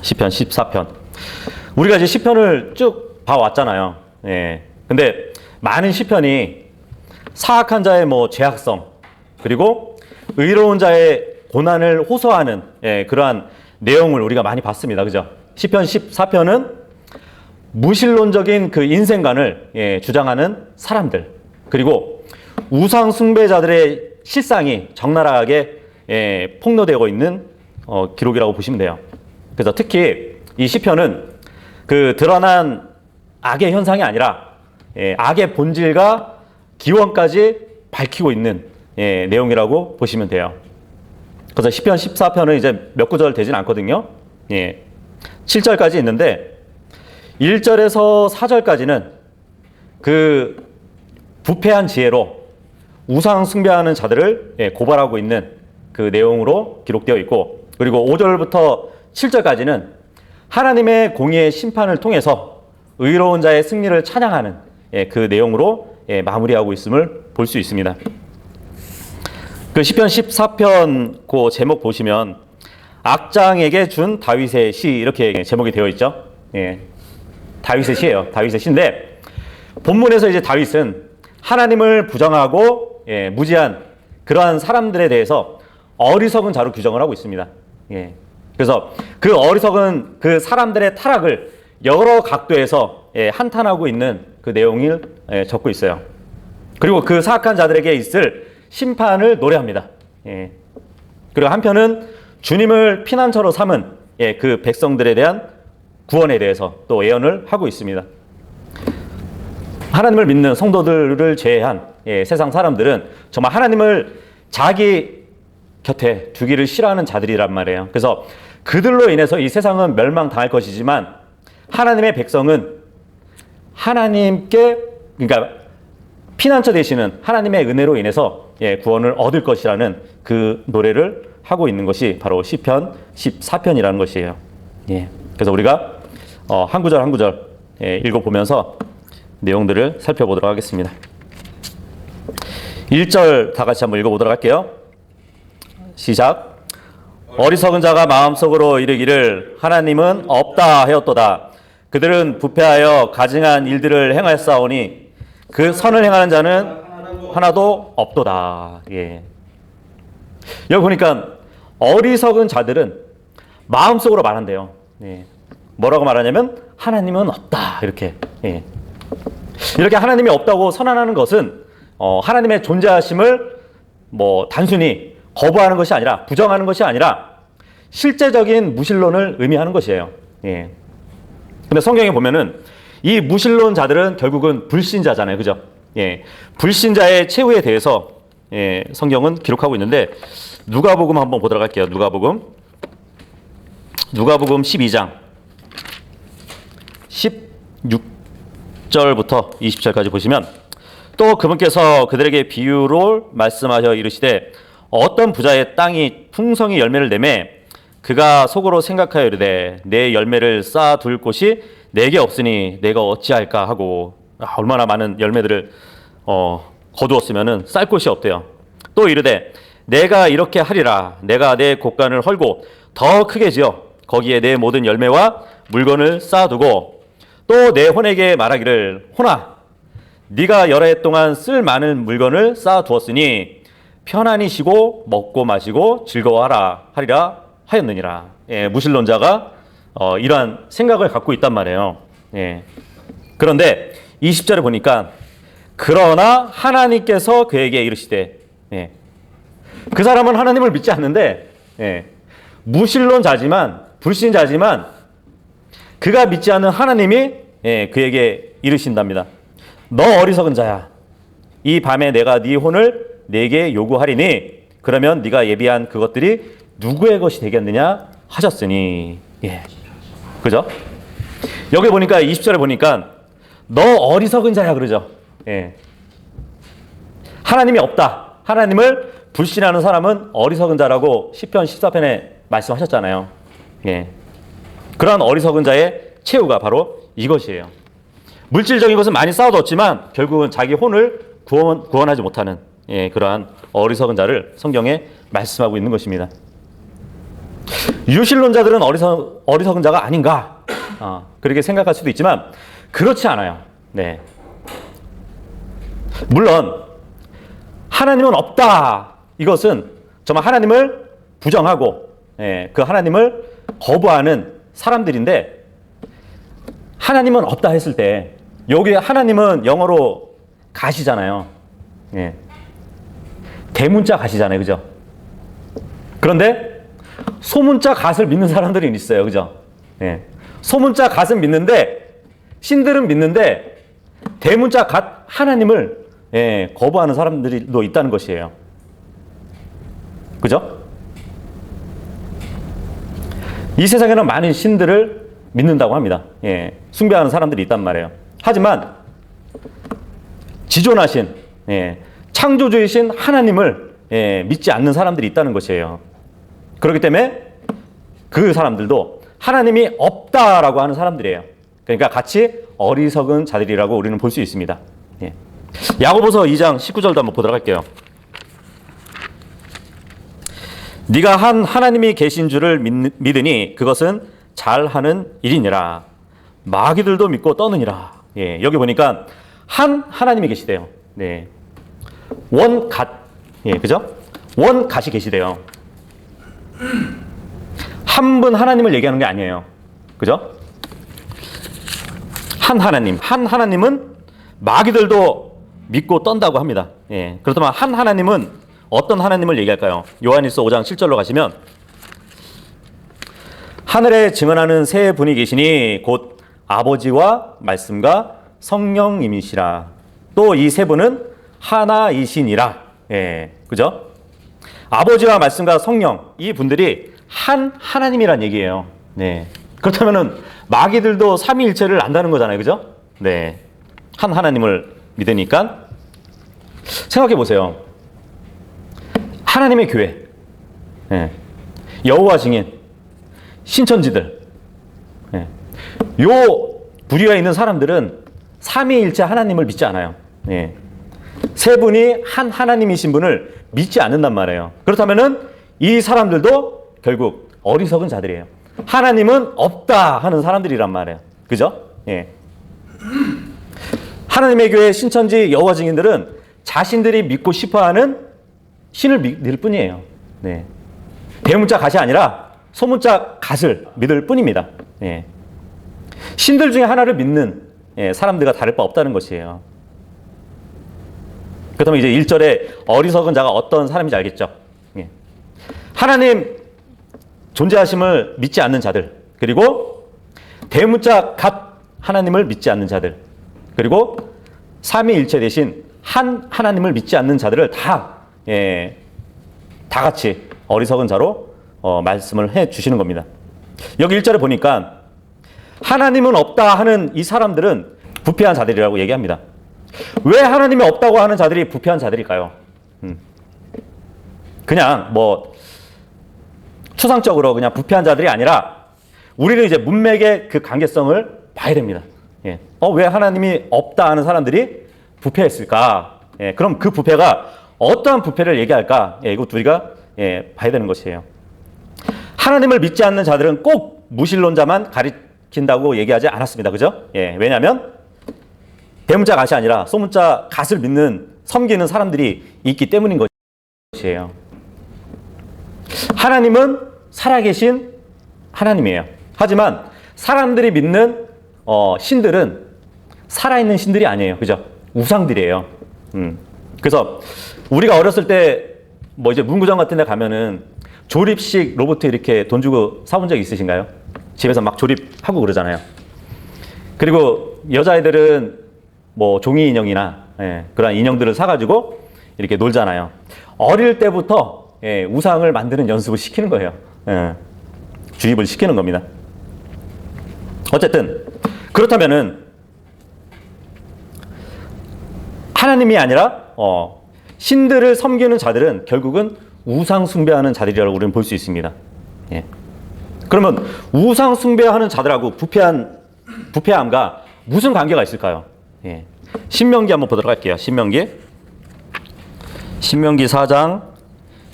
시편 14편. 우리가 이제 시편을 쭉 봐왔잖아요. 예. 근데 많은 시편이 사악한 자의 죄악성, 그리고 의로운 자의 고난을 호소하는 그러한 내용을 우리가 많이 봤습니다. 그죠? 시편 14편은 무신론적인 그 인생관을 주장하는 사람들, 그리고 우상 숭배자들의 실상이 적나라하게 폭로되고 있는 기록이라고 보시면 돼요. 그래서 특히 이 시편은 그 드러난 악의 현상이 아니라 악의 본질과 기원까지 밝히고 있는 내용이라고 보시면 돼요. 그래서 시편 14편은 이제 몇 구절 되진 않거든요. 7절까지 있는데 1절에서 4절까지는 그 부패한 지혜로 우상 숭배하는 자들을 고발하고 있는 그 내용으로 기록되어 있고, 그리고 5절부터 7절까지는 하나님의 공의의 심판을 통해서 의로운 자의 승리를 찬양하는 그 내용으로 마무리하고 있음을 볼 수 있습니다. 그 시편 14편 그 제목 보시면 악장에게 준 다윗의 시, 이렇게 제목이 되어 있죠. 다윗의 시예요. 다윗의 시인데 본문에서 이제 다윗은 하나님을 부정하고 무지한 그러한 사람들에 대해서 어리석은 자로 규정을 하고 있습니다. 그래서 그 어리석은 그 사람들의 타락을 여러 각도에서 한탄하고 있는 그 내용을 적고 있어요. 그리고 그 사악한 자들에게 있을 심판을 노래합니다. 그리고 한편은 주님을 피난처로 삼은 그 백성들에 대한 구원에 대해서 또 예언을 하고 있습니다. 하나님을 믿는 성도들을 제외한 세상 사람들은 정말 하나님을 자기 곁에 두기를 싫어하는 자들이란 말이에요. 그래서 그들로 인해서 이 세상은 멸망당할 것이지만 하나님의 백성은 하나님께, 그러니까 피난처 되시는 하나님의 은혜로 인해서 구원을 얻을 것이라는 그 노래를 하고 있는 것이 바로 시편 14편이라는 것이에요. 그래서 우리가 한 구절 한 구절 읽어보면서 내용들을 살펴보도록 하겠습니다. 1절 다 같이 한번 읽어보도록 할게요. 시작. 어리석은 자가 마음속으로 이르기를 하나님은 없다 하였도다. 그들은 부패하여 가증한 일들을 행하였사오니 그 선을 행하는 자는 하나도 없도다. 여기 보니까 어리석은 자들은 마음속으로 말한대요. 뭐라고 말하냐면 하나님은 없다, 이렇게. 이렇게 하나님이 없다고 선언하는 것은 하나님의 존재하심을 단순히 거부하는 것이 아니라, 부정하는 것이 아니라 실제적인 무신론을 의미하는 것이에요. 근데 성경에 보면은 이 무신론자들은 결국은 불신자잖아요. 그죠? 불신자의 최후에 대해서 성경은 기록하고 있는데 누가복음 한번 보도록 할게요. 누가복음 12장 16절부터 20절까지 보시면, 또 그분께서 그들에게 비유로 말씀하여 이르시되 어떤 부자의 땅이 풍성히 열매를 내매 그가 속으로 생각하여 이르되 내 열매를 쌓아둘 곳이 내게 없으니 내가 어찌할까 하고, 얼마나 많은 열매들을 거두었으면은 쌀 곳이 없대요. 또 이르되 내가 이렇게 하리라. 내가 내 곳간을 헐고 더 크게 지어 거기에 내 모든 열매와 물건을 쌓아두고, 또 내 혼에게 말하기를 혼아 네가 여러 해 동안 쓸 많은 물건을 쌓아두었으니 편안히 쉬고 먹고 마시고 즐거워하라 하리라 하였느니라. 무신론자가 이러한 생각을 갖고 있단 말이에요. 그런데 20절에 보니까 그러나 하나님께서 그에게 이르시되, 그 사람은 하나님을 믿지 않는데 무신론자지만 불신자지만 그가 믿지 않는 하나님이 그에게 이르신답니다. 너 어리석은 자야. 이 밤에 내가 네 혼을 내게 요구하리니 그러면 네가 예비한 그것들이 누구의 것이 되겠느냐 하셨으니. 그죠? 여기 보니까 20절에 보니까 너 어리석은 자야 그러죠. 하나님이 없다. 하나님을 불신하는 사람은 어리석은 자라고 시편 14편에 말씀하셨잖아요. 그러한 어리석은 자의 최후가 바로 이것이에요. 물질적인 것은 많이 쌓아뒀지만 결국은 자기 혼을 구원하지 못하는 그러한 어리석은 자를 성경에 말씀하고 있는 것입니다. 유실론자들은 어리석은 자가 아닌가? 그렇게 생각할 수도 있지만 그렇지 않아요. 네. 물론 하나님은 없다. 이것은 정말 하나님을 부정하고 그 하나님을 거부하는 사람들인데, 하나님은 없다 했을 때 여기 하나님은 영어로 가시잖아요. 대문자 가시잖아요. 그죠? 그런데 소문자 갓을 믿는 사람들이 있어요. 그죠? 소문자 갓은 믿는데, 신들은 믿는데 대문자 갓 하나님을 거부하는 사람들도 있다는 것이에요. 그죠? 이 세상에는 많은 신들을 믿는다고 합니다. 숭배하는 사람들이 있단 말이에요. 하지만 지존하신 창조주이신 하나님을 믿지 않는 사람들이 있다는 것이에요. 그렇기 때문에 그 사람들도 하나님이 없다라고 하는 사람들이에요. 그러니까 같이 어리석은 자들이라고 우리는 볼 수 있습니다. 야고보서 2장 19절도 한번 보도록 할게요. 네가 한 하나님이 계신 줄을 믿으니 그것은 잘하는 일이니라. 마귀들도 믿고 떠느니라. 여기 보니까 한 하나님이 계시대요. 원갓, 그죠? 원갓이 계시대요. 한 분 하나님을 얘기하는 게 아니에요. 그죠? 한 하나님은 마귀들도 믿고 떤다고 합니다. 그렇다면 한 하나님은 어떤 하나님을 얘기할까요? 요한일서 5장 7절로 가시면, 하늘에 증언하는 세 분이 계시니 곧 아버지와 말씀과 성령님이시라. 또 이 세 분은 하나이시니라. 그죠? 아버지와 말씀과 성령, 이 분들이 한 하나님이란 얘기예요. 그렇다면은 마귀들도 삼위일체를 안다는 거잖아요. 그죠? 한 하나님을 믿으니까. 생각해 보세요. 하나님의 교회, 여호와 증인, 신천지들, 요 부류에 있는 사람들은 삼위일체 하나님을 믿지 않아요. 세 분이 한 하나님이신 분을 믿지 않는단 말이에요. 그렇다면은 이 사람들도 결국 어리석은 자들이에요. 하나님은 없다 하는 사람들이란 말이에요. 그죠? 하나님의 교회, 신천지, 여호와 증인들은 자신들이 믿고 싶어하는 신을 믿을 뿐이에요. 대문자 갓이 아니라 소문자 갓을 믿을 뿐입니다. 신들 중에 하나를 믿는 사람들과 다를 바 없다는 것이에요. 그렇다면 이제 1절에 어리석은 자가 어떤 사람인지 알겠죠? 하나님 존재하심을 믿지 않는 자들, 그리고 대문자 갓 하나님을 믿지 않는 자들, 그리고 삼위일체 대신 한 하나님을 믿지 않는 자들을 다 같이 어리석은 자로 말씀을 해 주시는 겁니다. 여기 1절에 보니까 하나님은 없다 하는 이 사람들은 부패한 자들이라고 얘기합니다. 왜 하나님이 없다고 하는 자들이 부패한 자들일까요? 그냥 뭐 추상적으로 그냥 부패한 자들이 아니라 우리는 이제 문맥의 그 관계성을 봐야 됩니다. 왜 하나님이 없다 하는 사람들이 부패했을까? 그럼 그 부패가 어떠한 부패를 얘기할까? 이것도 우리가 봐야 되는 것이에요. 하나님을 믿지 않는 자들은 꼭 무신론자만 가리킨다고 얘기하지 않았습니다. 그죠? 왜냐하면 대문자 갓이 아니라 소문자 갓을 믿는, 섬기는 사람들이 있기 때문인 것이에요. 하나님은 살아계신 하나님이에요. 하지만 사람들이 믿는 신들은 살아있는 신들이 아니에요. 그죠? 우상들이에요. 그래서 우리가 어렸을 때 뭐 이제 문구점 같은 데 가면은 조립식 로봇 이렇게 돈 주고 사본 적 있으신가요? 집에서 막 조립하고 그러잖아요. 그리고 여자애들은 뭐 종이 인형이나 그런 인형들을 사가지고 이렇게 놀잖아요. 어릴 때부터 우상을 만드는 연습을 시키는 거예요. 주입을 시키는 겁니다. 어쨌든 그렇다면은 하나님이 아니라 신들을 섬기는 자들은 결국은 우상 숭배하는 자들이라고 우리는 볼 수 있습니다. 그러면 우상 숭배하는 자들하고 부패함과 무슨 관계가 있을까요? 신명기 한번 보도록 할게요. 신명기 4장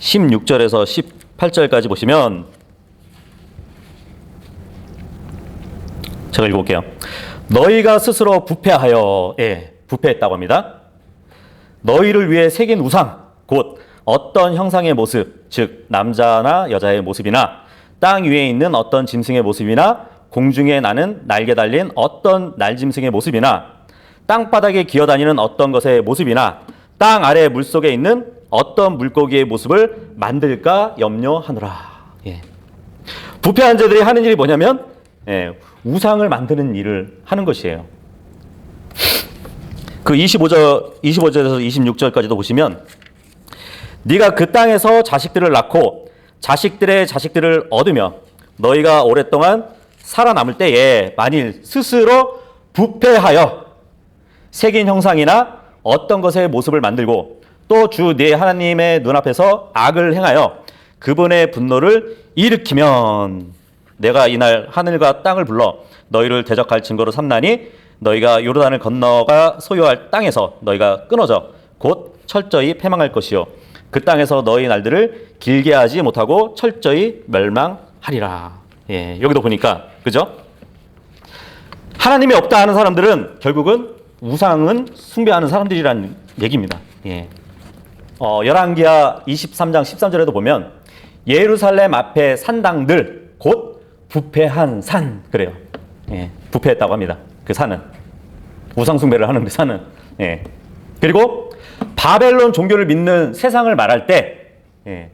16절에서 18절까지 보시면, 제가 읽어볼게요. 너희가 스스로 부패하여, 예, 부패했다고 합니다. 너희를 위해 새긴 우상, 곧 어떤 형상의 모습, 즉 남자나 여자의 모습이나 땅 위에 있는 어떤 짐승의 모습이나 공중에 나는 날개 달린 어떤 날짐승의 모습이나 땅바닥에 기어다니는 어떤 것의 모습이나 땅 아래 물속에 있는 어떤 물고기의 모습을 만들까 염려하노라. 예. 부패한 자들이 하는 일이 뭐냐면, 예, 우상을 만드는 일을 하는 것이에요. 그 25절에서 26절까지도 보시면, 네가 그 땅에서 자식들을 낳고 자식들의 자식들을 얻으며 너희가 오랫동안 살아남을 때에 만일 스스로 부패하여 새긴 형상이나 어떤 것의 모습을 만들고 또 주 네 하나님의 눈앞에서 악을 행하여 그분의 분노를 일으키면 내가 이날 하늘과 땅을 불러 너희를 대적할 증거로 삼나니 너희가 요르단을 건너가 소유할 땅에서 너희가 끊어져 곧 철저히 패망할 것이요 그 땅에서 너희 날들을 길게 하지 못하고 철저히 멸망하리라. 예, 여기도 보니까 그죠? 하나님이 없다 하는 사람들은 결국은 우상은 숭배하는 사람들이라는 얘기입니다. 예. 열왕기하 23장 13절에도 보면 예루살렘 앞에 산당들 곧 부패한 산 그래요. 예, 부패했다고 합니다. 그 산은 우상 숭배를 하는 그 산은. 예. 그리고 바벨론 종교를 믿는 세상을 말할 때, 예,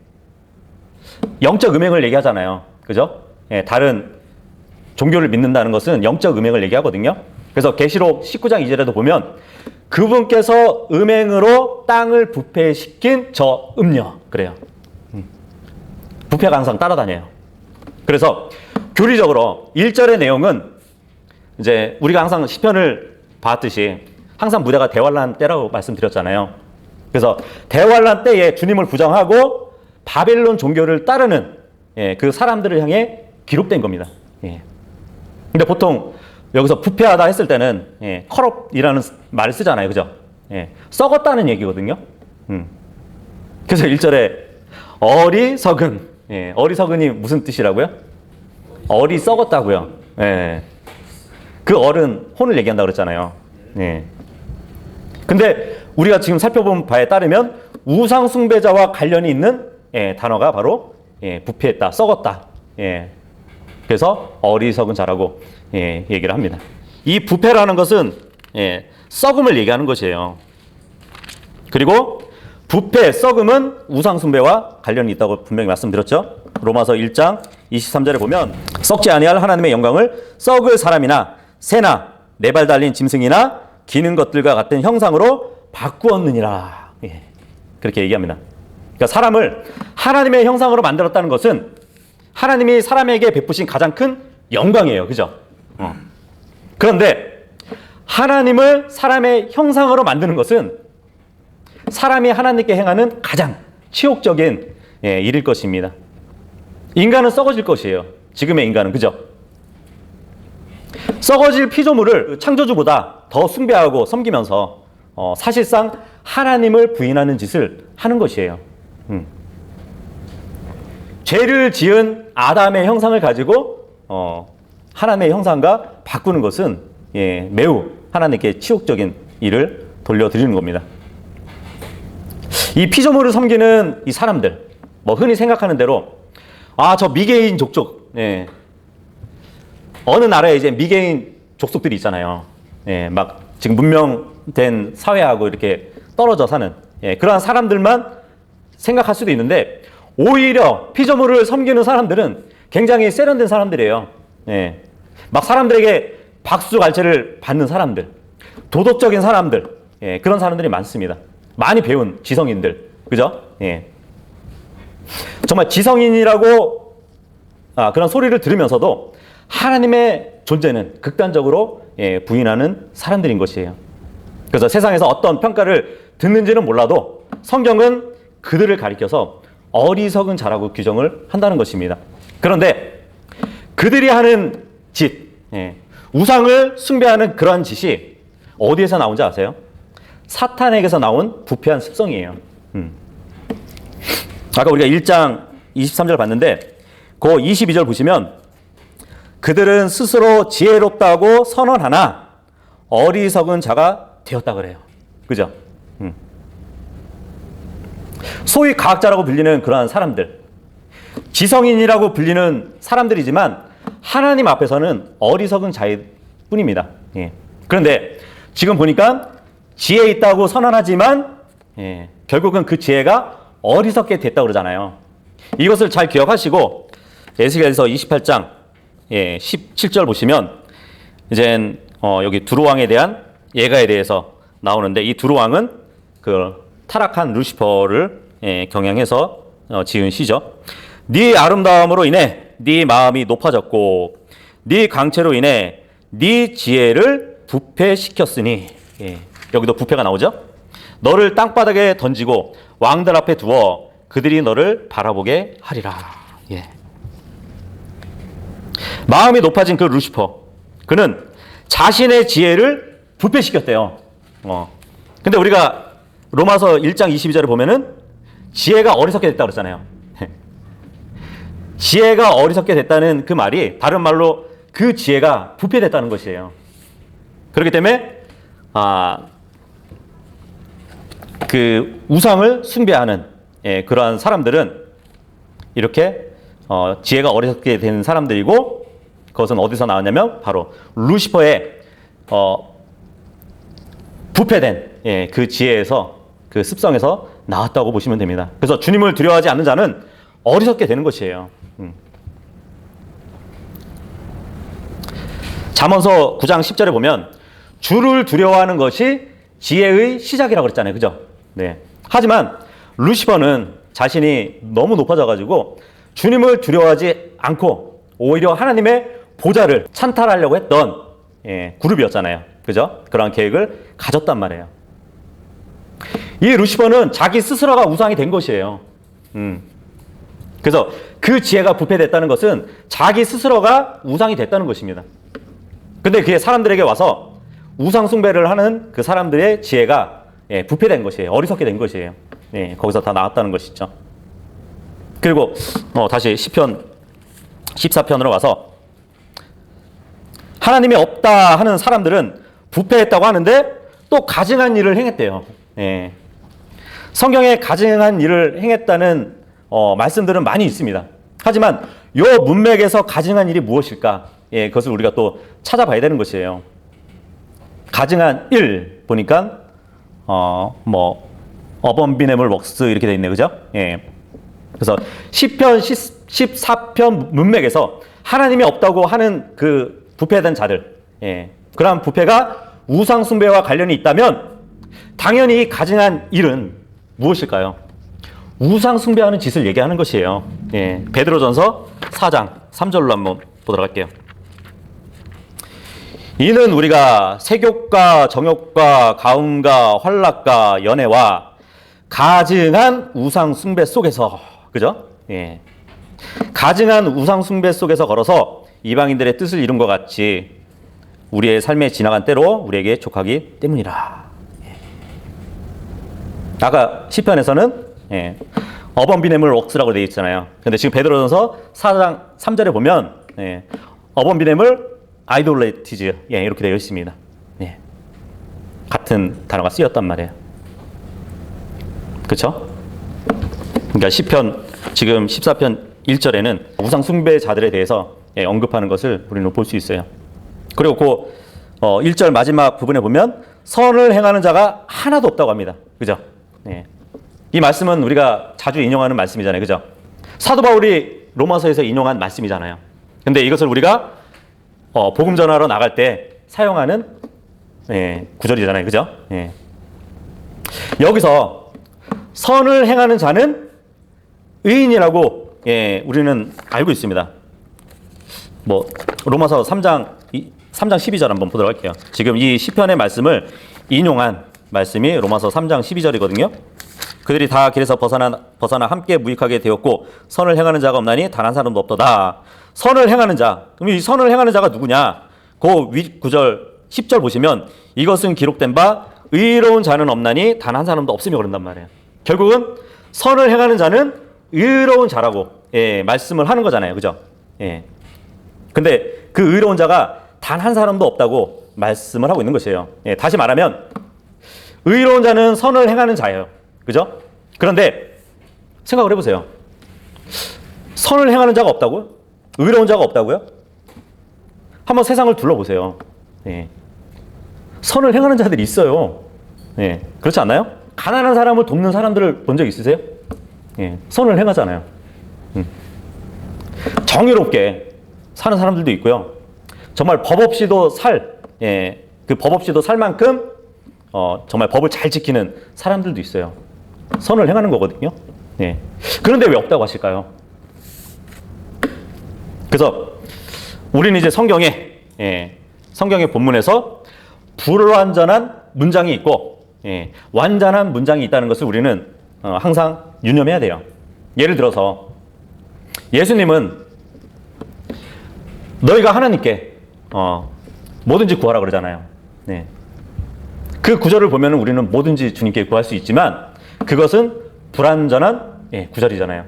영적 음행을 얘기하잖아요. 그죠? 예, 다른 종교를 믿는다는 것은 영적 음행을 얘기하거든요. 그래서 계시록 19장 2절에도 보면 그분께서 음행으로 땅을 부패시킨 저 음녀 그래요. 부패가 항상 따라다녀요. 그래서 교리적으로 1절의 내용은 이제 우리가 항상 시편을 봤듯이 항상 무대가 대환란 때라고 말씀드렸잖아요. 그래서 대환란 때에 주님을 부정하고 바벨론 종교를 따르는, 예, 그 사람들을 향해 기록된 겁니다. 예. 근데 보통 여기서 부패하다 했을 때는, 예, corrupt이라는 말을 쓰잖아요. 그죠? 예, 썩었다는 얘기거든요. 그래서 1절에 어리석은, 예, 어리석은이 무슨 뜻이라고요? 어리 썩었다고요. 예. 그 어른 혼을 얘기한다고 그랬잖아요. 예. 근데 우리가 지금 살펴본 바에 따르면 우상 숭배자와 관련이 있는, 예, 단어가 바로, 예, 부패했다, 썩었다. 예. 그래서 어리석은 자라고, 예, 얘기를 합니다. 이 부패라는 것은, 예, 썩음을 얘기하는 것이에요. 그리고 부패, 썩음은 우상 숭배와 관련이 있다고 분명히 말씀드렸죠. 로마서 1장 23절에 보면 썩지 아니할 하나님의 영광을 썩을 사람이나 새나 네 발 달린 짐승이나 기는 것들과 같은 형상으로 바꾸었느니라. 예, 그렇게 얘기합니다. 그러니까 사람을 하나님의 형상으로 만들었다는 것은 하나님이 사람에게 베푸신 가장 큰 영광이에요. 그죠? 그런데 하나님을 사람의 형상으로 만드는 것은 사람이 하나님께 행하는 가장 치욕적인, 예, 일일 것입니다. 인간은 썩어질 것이에요. 지금의 인간은. 그죠? 썩어질 피조물을 창조주보다 더 숭배하고 섬기면서 사실상 하나님을 부인하는 짓을 하는 것이에요. 죄를 지은 아담의 형상을 가지고 하나님의 형상과 바꾸는 것은, 예, 매우 하나님께 치욕적인 일을 돌려드리는 겁니다. 이 피조물을 섬기는 이 사람들, 뭐 흔히 생각하는 대로, 아, 저 미개인 족족, 예, 어느 나라에 이제 미개인 족속들이 있잖아요. 예, 막 지금 문명된 사회하고 이렇게 떨어져 사는, 예, 그러한 사람들만 생각할 수도 있는데 오히려 피조물을 섬기는 사람들은 굉장히 세련된 사람들이에요. 예, 막 사람들에게 박수갈채를 받는 사람들, 도덕적인 사람들, 예, 그런 사람들이 많습니다. 많이 배운 지성인들, 그죠? 예, 정말 지성인이라고 그런 소리를 들으면서도 하나님의 존재는 극단적으로, 예, 부인하는 사람들인 것이에요. 그래서 세상에서 어떤 평가를 듣는지는 몰라도 성경은 그들을 가리켜서 어리석은 자라고 규정을 한다는 것입니다. 그런데 그들이 하는 짓, 예, 우상을 숭배하는 그러한 짓이 어디에서 나온지 아세요? 사탄에게서 나온 부패한 습성이에요. 아까 우리가 1장 23절 봤는데 그 22절 보시면 그들은 스스로 지혜롭다고 선언하나 어리석은 자가 되었다 그래요. 그죠? 소위 과학자라고 불리는 그러한 사람들, 지성인이라고 불리는 사람들이지만 하나님 앞에서는 어리석은 자일 뿐입니다. 예. 그런데 지금 보니까 지혜 있다고 선언하지만 결국은 그 지혜가 어리석게 됐다고 그러잖아요. 이것을 잘 기억하시고 에스겔서 28장 17절 보시면 이젠 여기 두루왕에 대한 예가에 대해서 나오는데, 이 두루왕은 그 타락한 루시퍼를 경향해서 지은 시죠. 네 아름다움으로 인해 네 마음이 높아졌고 네 강체로 인해 네 지혜를 부패시켰으니, 여기도 부패가 나오죠. 너를 땅바닥에 던지고 왕들 앞에 두어 그들이 너를 바라보게 하리라. 마음이 높아진 그 루시퍼, 그는 자신의 지혜를 부패시켰대요. 근데 우리가 로마서 1장 22절을 보면은 지혜가 어리석게 됐다고 그랬잖아요. 지혜가 어리석게 됐다는 그 말이 다른 말로 그 지혜가 부패됐다는 것이에요. 그렇기 때문에 그 우상을 숭배하는 그러한 사람들은 이렇게 지혜가 어리석게 된 사람들이고, 그것은 어디서 나왔냐면 바로 루시퍼의 부패된 그 지혜에서, 그 습성에서 나왔다고 보시면 됩니다. 그래서 주님을 두려워하지 않는 자는 어리석게 되는 것이에요. 잠언서 9장 10절에 보면 주를 두려워하는 것이 지혜의 시작이라고 그랬잖아요. 그죠? 네. 하지만 루시퍼는 자신이 너무 높아져가지고 주님을 두려워하지 않고 오히려 하나님의 보좌를 찬탈하려고 했던 그룹이었잖아요. 그죠? 그런 계획을 가졌단 말이에요. 이 루시퍼는 자기 스스로가 우상이 된 것이에요. 그래서 그 지혜가 부패됐다는 것은 자기 스스로가 우상이 됐다는 것입니다. 근데 그게 사람들에게 와서 우상 숭배를 하는 그 사람들의 지혜가 부패된 것이에요. 어리석게 된 것이에요. 거기서 다 나왔다는 것이죠. 그리고 다시 시편 14편으로 가서 하나님이 없다 하는 사람들은 부패했다고 하는데 또 가증한 일을 행했대요. 성경에 가증한 일을 행했다는 말씀들은 많이 있습니다. 하지만 이 문맥에서 가증한 일이 무엇일까? 그것을 우리가 또 찾아봐야 되는 것이에요. 가증한 일 보니까 어범비네물 웍스 이렇게 돼 있네요. 그죠? 그래서 시편 14편 문맥에서 하나님이 없다고 하는 그 부패된 자들, 그러한 부패가 우상 숭배와 관련이 있다면 당연히 이 가증한 일은 무엇일까요? 우상 숭배하는 짓을 얘기하는 것이에요. 베드로전서 4장 3절로 한번 보도록 할게요. 이는 우리가 세욕과 정욕과 가움과 환락과 연애와 가증한 우상 숭배 속에서, 그죠? 가증한 우상 숭배 속에서 걸어서 이방인들의 뜻을 이룬 것 같이 우리의 삶에 지나간 때로 우리에게 족하기 때문이라. 아까 시편에서는 어범비네물 웍스라고 되어 있잖아요. 근데 지금 베드로전서 4장 3절에 보면 어범비네물 아이돌레티즈 이렇게 되어 있습니다. 같은 단어가 쓰였단 말이에요. 그렇죠? 그러니까 시편 지금 14편 1절에는 우상 숭배자들에 대해서 언급하는 것을 우리는 볼 수 있어요. 그리고 그 1절 마지막 부분에 보면 선을 행하는 자가 하나도 없다고 합니다. 그죠? 이 말씀은 우리가 자주 인용하는 말씀이잖아요. 그죠? 사도 바울이 로마서에서 인용한 말씀이잖아요. 근데 이것을 우리가 복음 전하러 나갈 때 사용하는 구절이잖아요. 그죠? 여기서 선을 행하는 자는 의인이라고 우리는 알고 있습니다. 로마서 3장 12절 한번 보도록 할게요. 지금 이 시편의 말씀을 인용한 말씀이 로마서 3장 12절이거든요. 그들이 다 길에서 벗어나 함께 무익하게 되었고 선을 행하는 자가 없나니 단 한 사람도 없도다. 선을 행하는 자. 그럼 이 선을 행하는 자가 누구냐? 그 윗 구절 10절 보시면 이것은 기록된 바 의로운 자는 없나니 단 한 사람도 없으며 그런단 말이에요. 결국은 선을 행하는 자는 의로운 자라고 말씀을 하는 거잖아요. 그죠? 근데 그 의로운 자가 단 한 사람도 없다고 말씀을 하고 있는 것이에요. 예, 다시 말하면 의로운 자는 선을 행하는 자예요. 그죠? 그런데 생각을 해보세요. 선을 행하는 자가 없다고요? 의로운 자가 없다고요? 한번 세상을 둘러보세요. 예. 선을 행하는 자들이 있어요. 예. 그렇지 않나요? 가난한 사람을 돕는 사람들을 본 적 있으세요? 예. 선을 행하잖아요. 정의롭게 사는 사람들도 있고요. 정말 법 없이도 그 법 없이도 살 만큼 정말 법을 잘 지키는 사람들도 있어요. 선을 행하는 거거든요. 예. 그런데 왜 없다고 하실까요? 그래서 우리는 이제 성경의 본문에서 불완전한 문장이 있고 완전한 문장이 있다는 것을 우리는 항상 유념해야 돼요. 예를 들어서 예수님은 너희가 하나님께 뭐든지 구하라 그러잖아요. 네. 그 구절을 보면 우리는 뭐든지 주님께 구할 수 있지만 그것은 불완전한 구절이잖아요.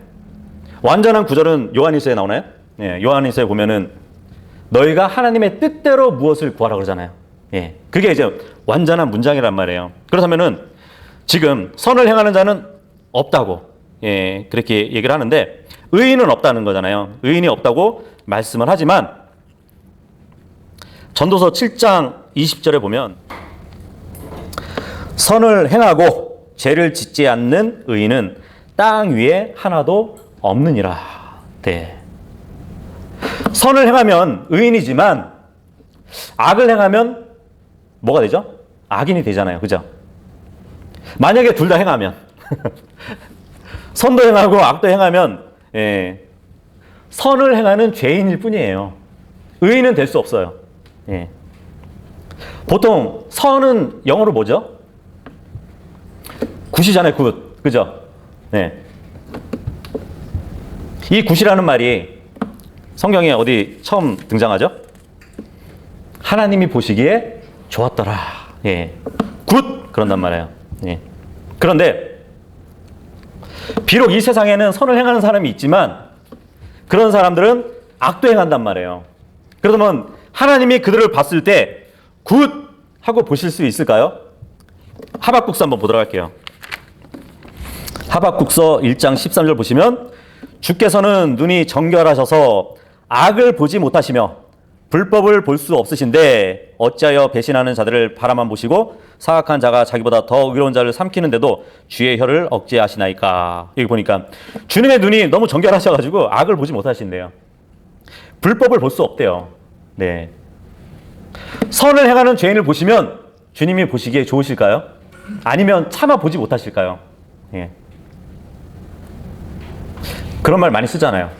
완전한 구절은 요한일서에 나오나요? 네, 요한일서에 보면은 너희가 하나님의 뜻대로 무엇을 구하라 그러잖아요. 예, 그게 이제 완전한 문장이란 말이에요. 그렇다면은 지금 선을 행하는 자는 없다고 그렇게 얘기를 하는데 의인은 없다는 거잖아요. 의인이 없다고 말씀을 하지만 전도서 7장 20절에 보면 선을 행하고 죄를 짓지 않는 의인은 땅 위에 하나도 없느니라. 네. 선을 행하면 의인이지만 악을 행하면 뭐가 되죠? 악인이 되잖아요. 그죠? 만약에 둘 다 행하면 선도 행하고 악도 행하면 선을 행하는 죄인일 뿐이에요. 의인은 될 수 없어요. 보통 선은 영어로 뭐죠? 굿이잖아요. 굿. 그죠? 이 굿이라는 말이 성경에 어디 처음 등장하죠? 하나님이 보시기에 좋았더라. 굿! 그런단 말이에요. 그런데 비록 이 세상에는 선을 행하는 사람이 있지만 그런 사람들은 악도 행한단 말이에요. 그러면 하나님이 그들을 봤을 때 굿! 하고 보실 수 있을까요? 하박국서 한번 보도록 할게요. 하박국서 1장 13절 보시면 주께서는 눈이 정결하셔서 악을 보지 못하시며 불법을 볼 수 없으신데 어찌하여 배신하는 자들을 바라만 보시고 사악한 자가 자기보다 더 의로운 자를 삼키는데도 주의 혀를 억제하시나이까. 여기 보니까 주님의 눈이 너무 정결하셔가지고 악을 보지 못하신대요. 불법을 볼 수 없대요. 네. 선을 행하는 죄인을 보시면 주님이 보시기에 좋으실까요? 아니면 차마 보지 못하실까요? 그런 말 많이 쓰잖아요.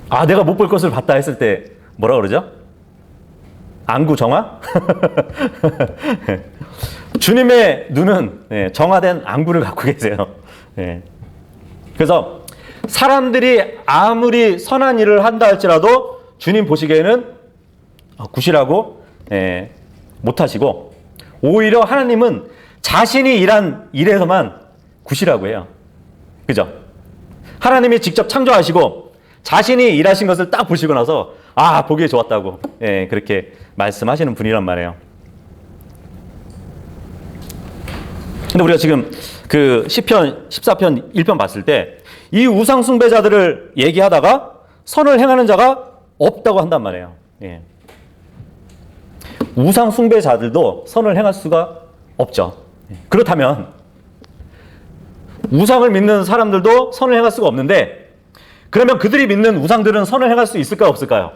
아, 내가 못 볼 것을 봤다 했을 때 뭐라 그러죠? 안구정화? 주님의 눈은 정화된 안구를 갖고 계세요. 그래서 사람들이 아무리 선한 일을 한다 할지라도 주님 보시기에는 굿이라고 못하시고 오히려 하나님은 자신이 일한 일에서만 굿이라고 해요. 그죠? 하나님이 직접 창조하시고 자신이 일하신 것을 딱 보시고 나서 보기에 좋았다고 그렇게 말씀하시는 분이란 말이에요. 근데 우리가 지금 그 시편 14편 1편 봤을 때 이 우상 숭배자들을 얘기하다가 선을 행하는 자가 없다고 한단 말이에요. 우상 숭배자들도 선을 행할 수가 없죠. 그렇다면 우상을 믿는 사람들도 선을 행할 수가 없는데 그러면 그들이 믿는 우상들은 선을 행할 수 있을까요? 없을까요?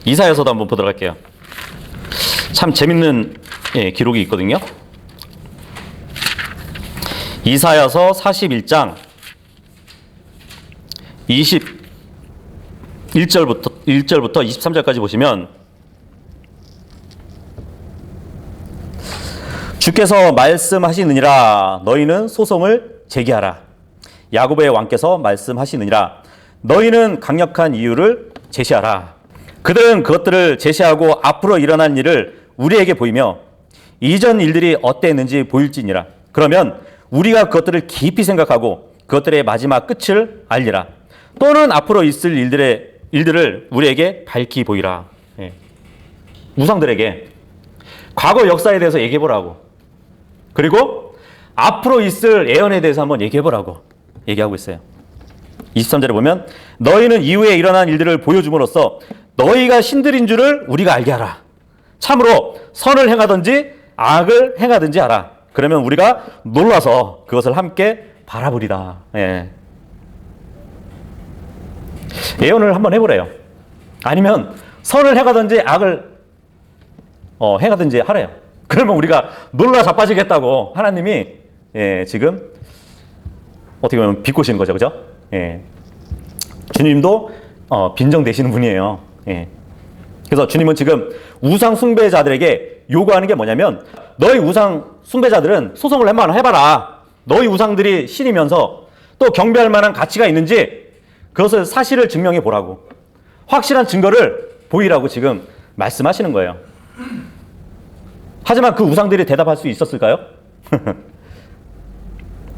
이사야서도 한번 보도록 할게요. 참 재밌는 기록이 있거든요. 이사야서 41장 21절부터 23절까지 보시면 주께서 말씀하시느니라 너희는 소송을 제기하라. 야곱의 왕께서 말씀하시느니라 너희는 강력한 이유를 제시하라. 그들은 그것들을 제시하고 앞으로 일어난 일을 우리에게 보이며 이전 일들이 어땠는지 보일지니라. 그러면 우리가 그것들을 깊이 생각하고 그것들의 마지막 끝을 알리라. 또는 앞으로 있을 일들의 일들을 우리에게 밝히 보이라. 예. 우상들에게 과거 역사에 대해서 얘기해 보라고. 그리고 앞으로 있을 예언에 대해서 한번 얘기해 보라고 얘기하고 있어요. 23절에 보면 너희는 이후에 일어난 일들을 보여줌으로써 너희가 신들인 줄을 우리가 알게 하라. 참으로 선을 행하든지 악을 행하든지 하라. 그러면 우리가 놀라서 그것을 함께 바라보리라. 예. 예언을 한번 해보래요. 아니면 선을 행하든지 악을 행하든지 하래요. 그러면 우리가 놀라 자빠지겠다고 하나님이 지금 어떻게 보면 비꼬시는 거죠, 그죠? 주님도 빈정되시는 분이에요. 그래서 주님은 지금 우상 숭배자들에게 요구하는 게 뭐냐면 너희 우상 숭배자들은 소송을 한번 해봐라. 너희 우상들이 신이면서 또 경배할 만한 가치가 있는지 그것을 사실을 증명해 보라고. 확실한 증거를 보이라고 지금 말씀하시는 거예요. 하지만 그 우상들이 대답할 수 있었을까요?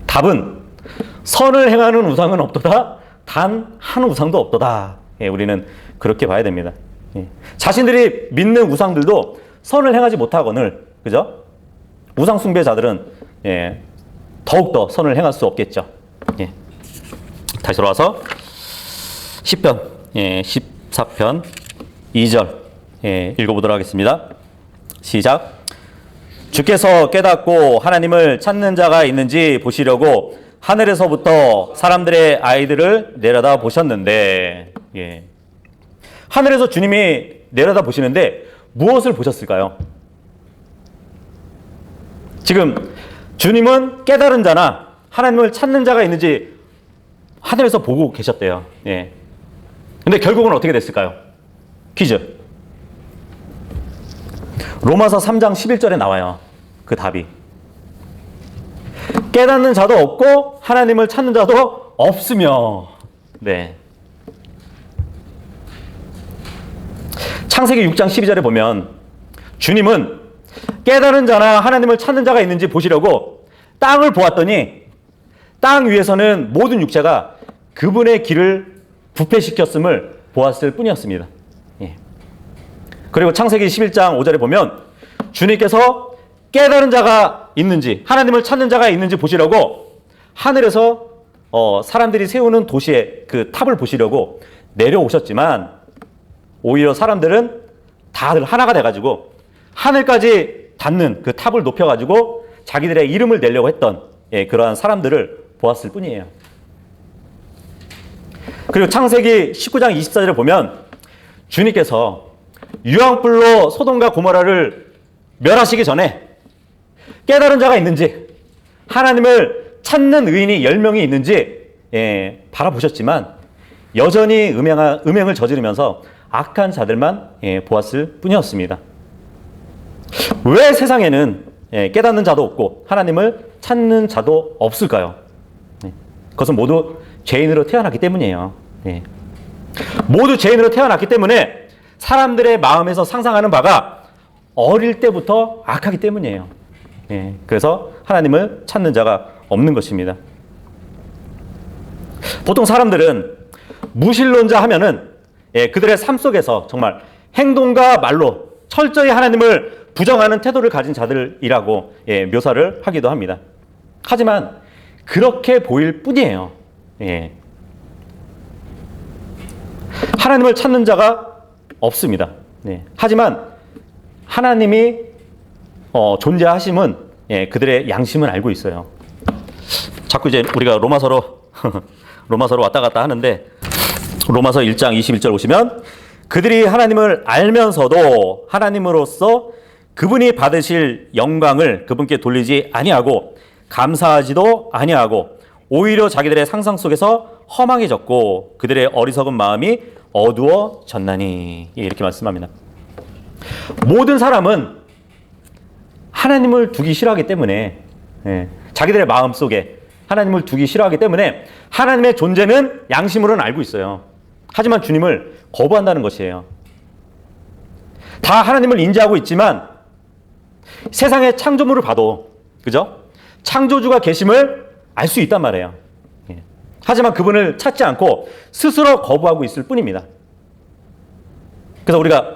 답은 선을 행하는 우상은 없도다. 단 한 우상도 없도다. 우리는 그렇게 봐야 됩니다. 자신들이 믿는 우상들도 선을 행하지 못하거늘, 그죠? 우상 숭배자들은 더욱더 선을 행할 수 없겠죠. 다시 돌아와서 시편 14편 2절 읽어보도록 하겠습니다. 시작. 주께서 깨닫고 하나님을 찾는 자가 있는지 보시려고 하늘에서부터 사람들의 아이들을 내려다 보셨는데, 하늘에서 주님이 내려다 보시는데 무엇을 보셨을까요? 지금 주님은 깨달은 자나 하나님을 찾는 자가 있는지 하늘에서 보고 계셨대요. 근데 결국은 어떻게 됐을까요? 퀴즈. 로마서 3장 11절에 나와요. 그 답이. 깨닫는 자도 없고 하나님을 찾는 자도 없으며. 창세기 6장 12절에 보면 주님은 깨달은 자나 하나님을 찾는 자가 있는지 보시려고 땅을 보았더니 땅 위에서는 모든 육체가 그분의 길을 부패시켰음을 보았을 뿐이었습니다. 그리고 창세기 11장 5절에 보면 주님께서 깨달은 자가 있는지 하나님을 찾는 자가 있는지 보시려고 하늘에서 사람들이 세우는 도시의 그 탑을 보시려고 내려오셨지만 오히려 사람들은 다들 하나가 돼가지고 하늘까지 닿는 그 탑을 높여가지고 자기들의 이름을 내려고 했던 그러한 사람들을 보았을 뿐이에요. 그리고 창세기 19장 24절에 보면 주님께서 유황불로 소돔과 고모라를 멸하시기 전에 깨달은 자가 있는지 하나님을 찾는 의인이 10명이 있는지 바라보셨지만 여전히 음행을 저지르면서 악한 자들만 보았을 뿐이었습니다. 왜 세상에는 깨닫는 자도 없고 하나님을 찾는 자도 없을까요? 그것은 모두 죄인으로 태어났기 때문이에요. 모두 죄인으로 태어났기 때문에 사람들의 마음에서 상상하는 바가 어릴 때부터 악하기 때문이에요. 그래서 하나님을 찾는 자가 없는 것입니다. 보통 사람들은 무신론자 하면은 그들의 삶 속에서 정말 행동과 말로 철저히 하나님을 부정하는 태도를 가진 자들이라고 묘사를 하기도 합니다. 하지만 그렇게 보일 뿐이에요. 하나님을 찾는 자가 없습니다. 하지만 하나님이 존재하심은 그들의 양심은 알고 있어요. 자꾸 이제 우리가 로마서로 왔다 갔다 하는데 로마서 1장 21절 보시면 그들이 하나님을 알면서도 하나님으로서 그분이 받으실 영광을 그분께 돌리지 아니하고 감사하지도 아니하고 오히려 자기들의 상상 속에서 허망해졌고 그들의 어리석은 마음이 어두워졌나니 이렇게 말씀합니다. 모든 사람은 하나님을 두기 싫어하기 때문에 자기들의 마음 속에 하나님을 두기 싫어하기 때문에 하나님의 존재는 양심으로는 알고 있어요. 하지만 주님을 거부한다는 것이에요. 다 하나님을 인지하고 있지만 세상의 창조물을 봐도 그죠? 창조주가 계심을 알 수 있단 말이에요. 하지만 그분을 찾지 않고 스스로 거부하고 있을 뿐입니다. 그래서 우리가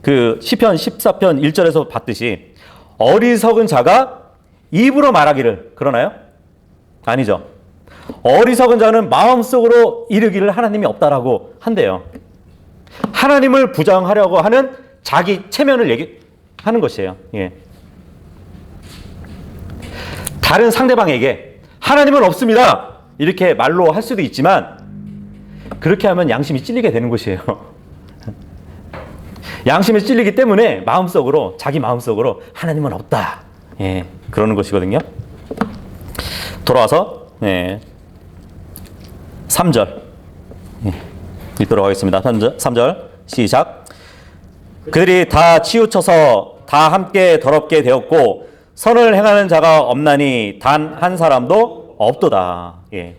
그 시편 14편 1절에서 봤듯이 어리석은 자가 입으로 말하기를 그러나요? 아니죠. 어리석은 자는 마음속으로 이르기를 하나님이 없다라고 한대요. 하나님을 부정하려고 하는 자기 체면을 얘기하는 것이에요. 예. 다른 상대방에게 하나님은 없습니다 이렇게 말로 할 수도 있지만 그렇게 하면 양심이 찔리게 되는 것이에요. 양심이 찔리기 때문에 마음속으로 자기 마음속으로 하나님은 없다. 예, 그러는 것이거든요. 돌아와서 3절 읽도록 하겠습니다. 3절 시작. 그들이 다 치우쳐서 다 함께 더럽게 되었고 선을 행하는 자가 없나니 단 한 사람도 없도다. 예.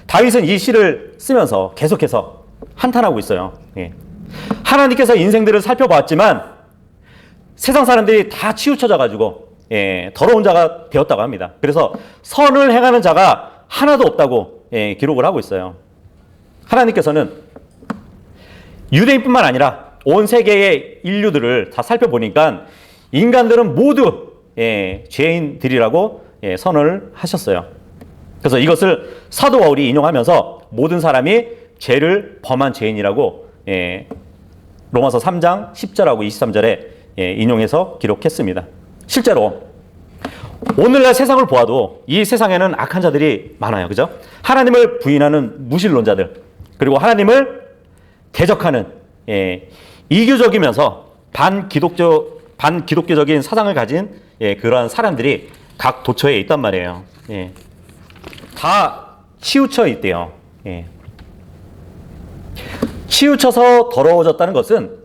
다윗은 이 시를 쓰면서 계속해서 한탄하고 있어요. 예. 하나님께서 인생들을 살펴봤지만 세상 사람들이 다 치우쳐져 가지고 더러운 자가 되었다고 합니다. 그래서 선을 행하는 자가 하나도 없다고 기록을 하고 있어요. 하나님께서는 유대인뿐만 아니라 온 세계의 인류들을 다 살펴보니까 인간들은 모두 죄인들이라고 선언을 하셨어요. 그래서 이것을 사도 바울이 인용하면서 모든 사람이 죄를 범한 죄인이라고 로마서 3장 10절하고 23절에 인용해서 기록했습니다. 실제로 오늘날 세상을 보아도 이 세상에는 악한 자들이 많아요. 그죠? 하나님을 부인하는 무신론자들, 그리고 하나님을 대적하는 이교적이면서 반기독교적인 사상을 가진 그러한 사람들이 각 도처에 있단 말이에요. 다 치우쳐 있대요. 치우쳐서 더러워졌다는 것은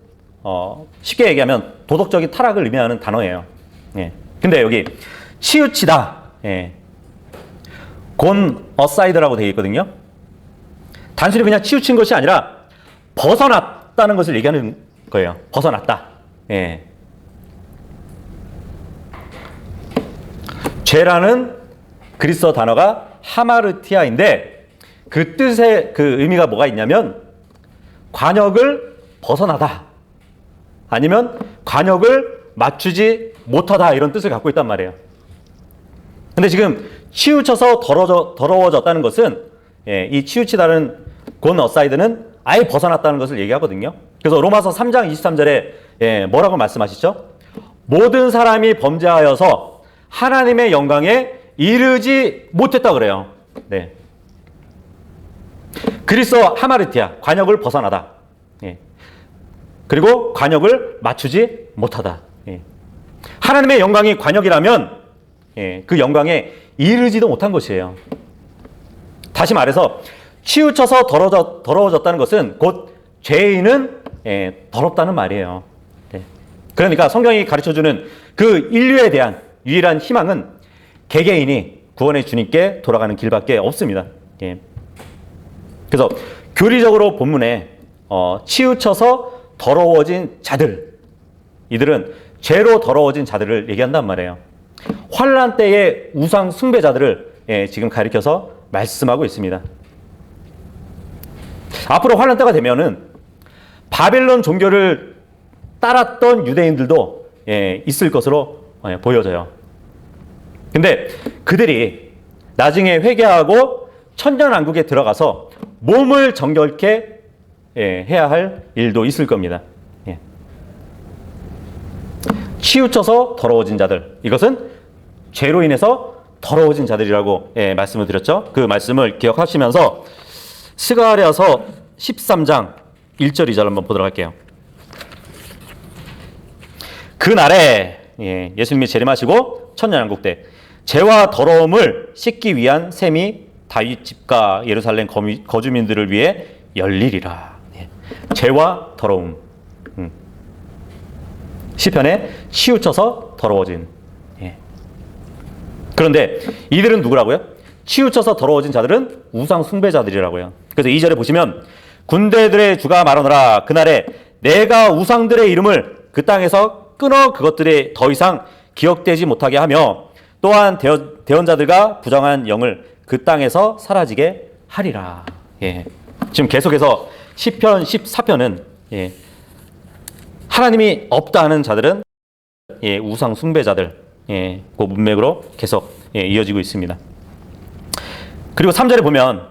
쉽게 얘기하면 도덕적인 타락을 의미하는 단어예요. 근데 여기 치우치다, gone aside라고 되어 있거든요. 단순히 그냥 치우친 것이 아니라 벗어났다는 것을 얘기하는 거예요. 벗어났다. 죄라는 그리스어 단어가 하마르티아인데 그 뜻의 그 의미가 뭐가 있냐면 관역을 벗어나다 아니면 관역을 맞추지 못하다 이런 뜻을 갖고 있단 말이에요. 근데 지금 치우쳐서 더러워졌다는 것은 이 치우치다는 gone aside는 아예 벗어났다는 것을 얘기하거든요. 그래서 로마서 3장 23절에 뭐라고 말씀하시죠? 모든 사람이 범죄하여서 하나님의 영광에 이르지 못했다 그래요. 네. 그리스어 하마르티아, 관역을 벗어나다. 그리고 관역을 맞추지 못하다. 하나님의 영광이 관역이라면 그 영광에 이르지도 못한 것이에요. 다시 말해서 치우쳐서 더러워졌다는 것은 곧 죄인은 더럽다는 말이에요. 그러니까 성경이 가르쳐주는 그 인류에 대한 유일한 희망은 개개인이 구원의 주님께 돌아가는 길밖에 없습니다. 그래서 교리적으로 본문에 치우쳐서 더러워진 자들, 이들은 죄로 더러워진 자들을 얘기한단 말이에요. 환란 때의 우상 숭배자들을 지금 가리켜서 말씀하고 있습니다. 앞으로 환란 때가 되면은 바벨론 종교를 따랐던 유대인들도 있을 것으로 보여져요. 근데 그들이 나중에 회개하고 천년왕국에 들어가서 몸을 정결케 해야 할 일도 있을 겁니다. 치우쳐서 더러워진 자들, 이것은 죄로 인해서 더러워진 자들이라고 말씀을 드렸죠. 그 말씀을 기억하시면서 스가랴서 13장 1절 2절 한번 보도록 할게요. 그날에 예수님이 재림하시고 천년왕국 때 죄와 더러움을 씻기 위한 셈이 다윗 집과 예루살렘 거주민들을 위해 열리리라. 죄와 더러움. 시편에 치우쳐서 더러워진. 그런데 이들은 누구라고요? 치우쳐서 더러워진 자들은 우상 숭배자들이라고요. 그래서 2절에 보시면 군대들의 주가 말하노라. 그날에 내가 우상들의 이름을 그 땅에서 끊어 그것들이 더 이상 기억되지 못하게 하며 또한 대언자들과 부정한 영을 그 땅에서 사라지게 하리라. 지금 계속해서 시편 14편은 하나님이 없다 하는 자들은 우상 숭배자들, 그 문맥으로 계속 이어지고 있습니다. 그리고 3절에 보면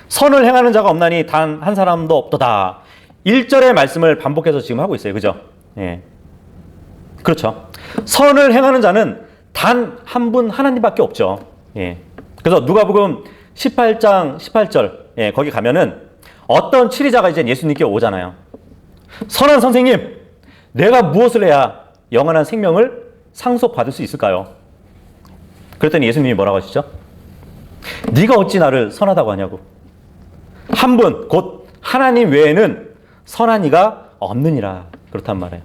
선을 행하는 자가 없나니 단 한 사람도 없도다. 1절의 말씀을 반복해서 지금 하고 있어요. 그죠? 그렇죠. 선을 행하는 자는 단 한 분 하나님밖에 없죠. 그래서 누가복음 18장 18절 거기 가면은 어떤 치리자가 이제 예수님께 오잖아요. 선한 선생님, 내가 무엇을 해야 영원한 생명을 상속받을 수 있을까요? 그랬더니 예수님이 뭐라고 하시죠? 네가 어찌 나를 선하다고 하냐고. 한 분, 곧 하나님 외에는 선한 이가 없느니라. 그렇단 말이에요.